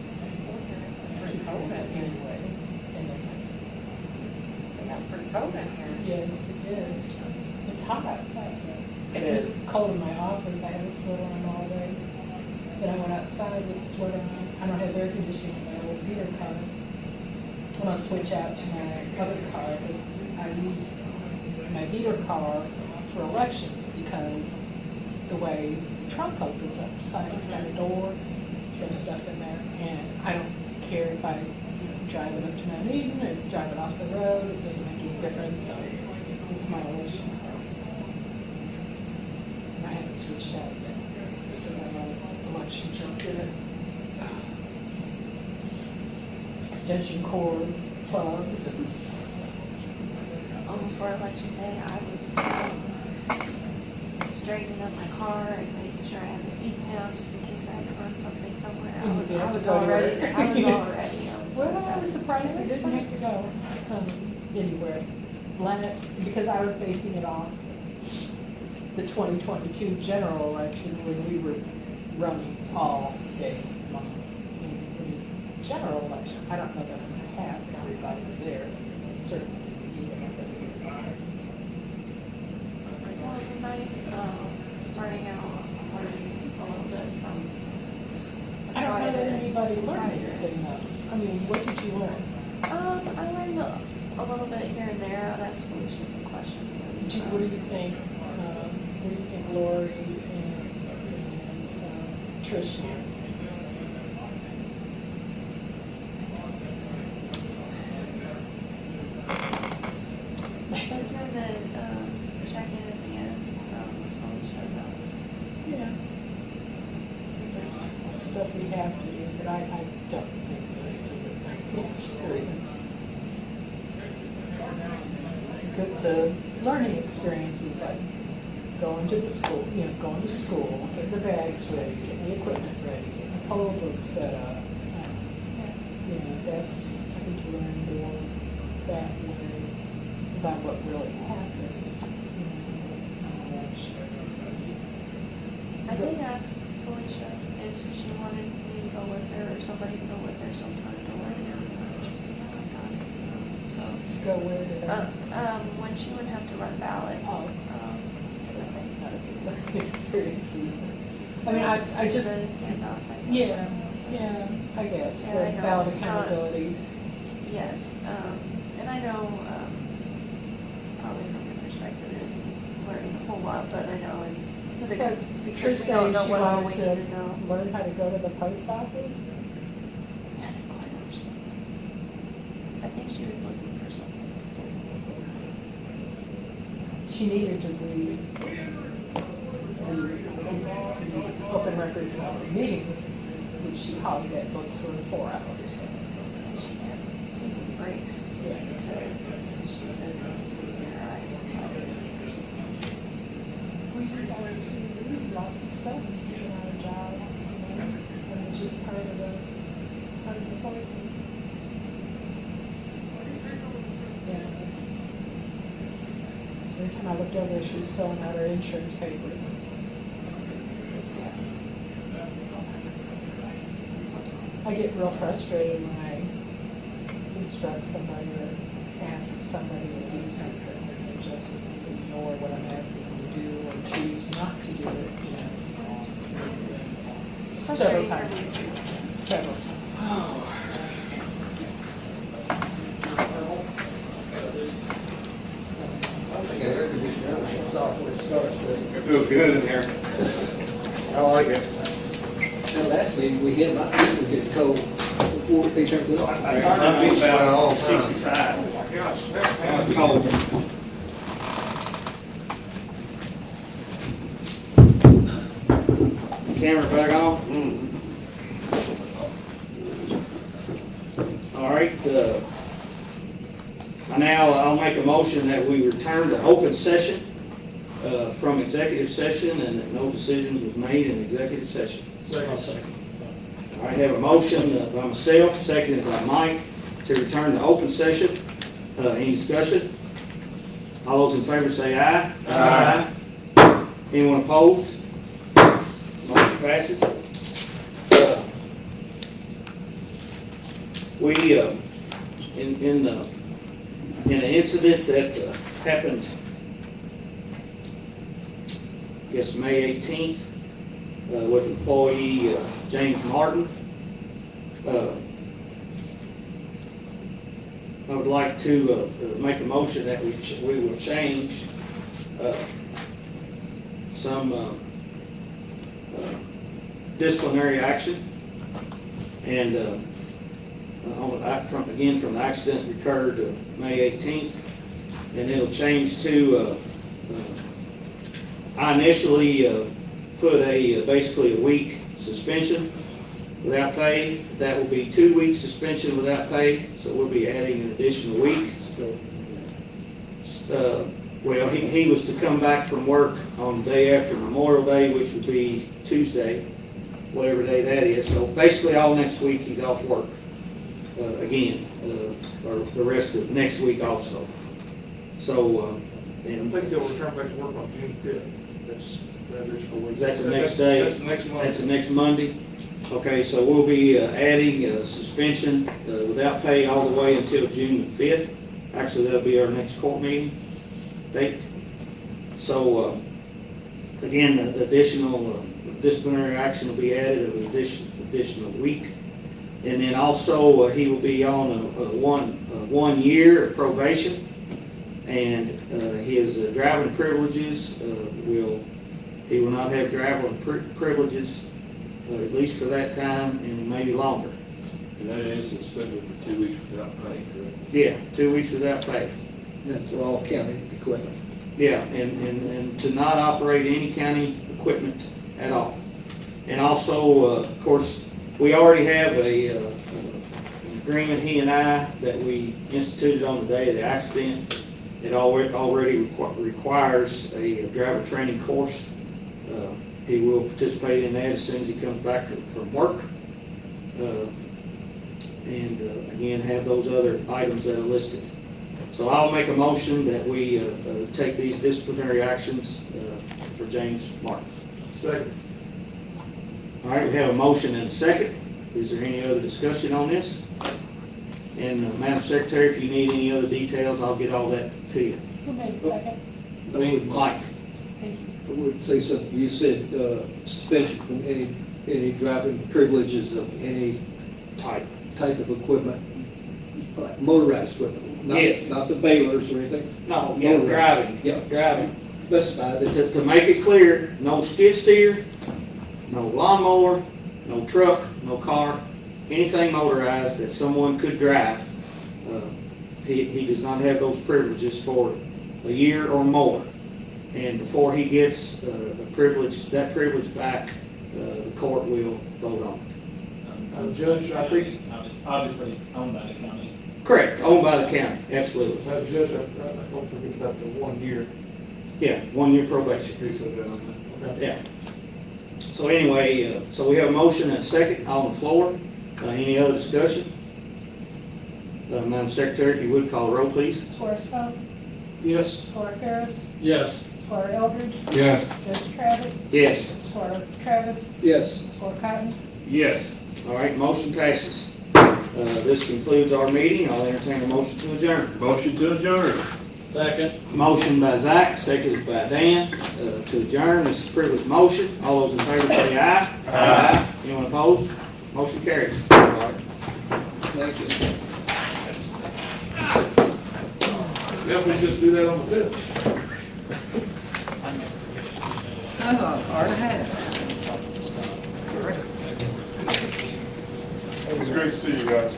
Pretty cold in here. They got pretty cold in here. Yes, it is. It's hot outside. It It's is. cold in my office. I had a sweater on all day. Then I went outside with a sweater on. I don't have air conditioning in my old beater car. I'm gonna switch out to my other car, but I use my beater car for elections because the way the trunk opens up, side's got a door, there's stuff in there, and I don't care if I drive it up to Mount Eden or drive it off the road, it doesn't make any difference, so it's my election car. And I haven't switched out yet, still have my election junk in it. Extension cords, plugs. For election day, I was, straightening up my car and making sure I had the seats down just in case I had to run something somewhere. You I was didn't have to go all ready. anywhere. I was all ready. I was Well, I excited. was surprised we didn't have to go anywhere because I was basing it off the 2022 general election when we were running all day long. In the general election, I don't know that I'm gonna have everybody there, certainly. Well, it was nice, starting out learning a little bit from. I don't know that anybody learned anything though. I mean, what did you learn? I learned a little bit here and there. I'd ask Felicia some questions. And, What do you think, Lori and Trish? They're doing the check-in at the end, with Felicia about this. Yeah. That's stuff we have to do, but I don't think that it's a good experience. Because the learning experience is like going to the school, going to school, getting the bags ready, getting the equipment ready, getting the poll book set up. That's, I think you learn more that way about what really happens. I did ask Felicia if she wanted me to go with her or somebody to go with her sometime to learn just about that. So, Go where to when she would have to run ballots. Oh. Different things. learning experience either. I mean, I just, yeah, I guess, Yeah, I the know, ballot it's not- accountability. Yes, and I know, probably from your perspective, it isn't learning a whole lot, but I know it's because we don't know what all we need to know. Learn how to go to the post office? I didn't quite understand. I think she was looking for something. She needed to read the open records and open meetings, which she copied that book for 4 hours. And she kept taking breaks Yeah. she said, her eyes tired or something. We learn to read lots of stuff in our job, and it's just part of the point. Yeah. Every time I looked over, she was filling out her insurance papers. I get real frustrated when I instruct somebody or ask somebody to do something and they just ignore what I'm asking them to do or choose not to do it, Several Frustrating for times. me too. Several times. I think the air conditioner never shuts off when it starts, but It feels good in here. I like it. the last meeting we had, my feet were getting cold before they turned it off. I've been sweating all the time. 65. Oh my gosh, that Now was it's cold. Camera back on? All right, I'll make a motion that we return to open session from executive session and that no decisions was made in executive session. Second. All right, I have a motion by myself, seconded by Mike, to return to open session. Any discussion? All those in favor say aye. Aye. Anyone opposed? Motion passes. We, in an incident that happened, I guess, May 18th, with employee James Martin, I would like to make a motion that we will change some disciplinary action. And from the accident that occurred May 18th, and it'll change to, I initially put basically a week suspension without pay. That will be 2 weeks suspension without pay, so we'll be adding an additional week. Well, he was to come back from work on the day after Memorial Day, which would be Tuesday, whatever day that is. So basically all next week he's off work, again, or the rest of next week also. So, I and think they'll return back to work on June 5th. that's the next day. That's the next month. That's the next Monday. Okay, so we'll be adding suspension without pay all the way until June the 5th. Actually, that'll be our next court meeting date. So, again, the additional disciplinary action will be added of an additional week. And then also, he will be on a 1 year of probation. And his driving privileges he will not have driving privileges, at least for that time and maybe longer. And that is suspended for 2 weeks without pay, correct? Yeah, 2 weeks without pay. That's for all county equipment. Yeah, and to not operate any county equipment at all. And also, of course, we already have an agreement, he and I, that we instituted on the day of the accident. It already requires a driver training course. He will participate in that as soon as he comes back from work. And again, have those other items that are listed. So I'll make a motion that we take these disciplinary actions for James Martin. Second. All right, we have a motion and a second. Is there any other discussion on this? And Madam Secretary, if you need any other details, I'll get all that to you. Who made the second? Mike? Thank you. I would say something, you said suspension from any driving privileges of any type of equipment, like motorized equipment. Yes. Not the balers or anything. No, yeah, driving. Yeah. Driving. Specify that. To make it clear, no skid steer, no lawnmower, no truck, no car, anything motorized that someone could drive. He does not have those privileges for a year or more. And before he gets that privilege back, the court will vote on it. Judge, I think, Obviously owned by the county. Correct, owned by the county, absolutely. Judge, I don't forget about the 1 year. Yeah, 1 year probation. He said that on that. Okay. Yeah. So anyway, so we have a motion and a second on the floor. Any other discussion? Madam Secretary, if you would call the roll, please. Squire Stone, Yes. Squire Harris, Yes. Squire Eldridge, Yes. Judge Travis, Yes. Squire Travis, Yes. Squire Cotton. Yes. All right, motion passes. This concludes our meeting. I'll entertain a motion to adjourn. Motion to adjourn. Second. Motion by Zach, seconded by Dan, to adjourn. This is a privileged motion. All those in favor say aye. Aye. Anyone opposed? Motion carries. Thank you. Yeah, we just do that on the 5th. It was great to see you guys.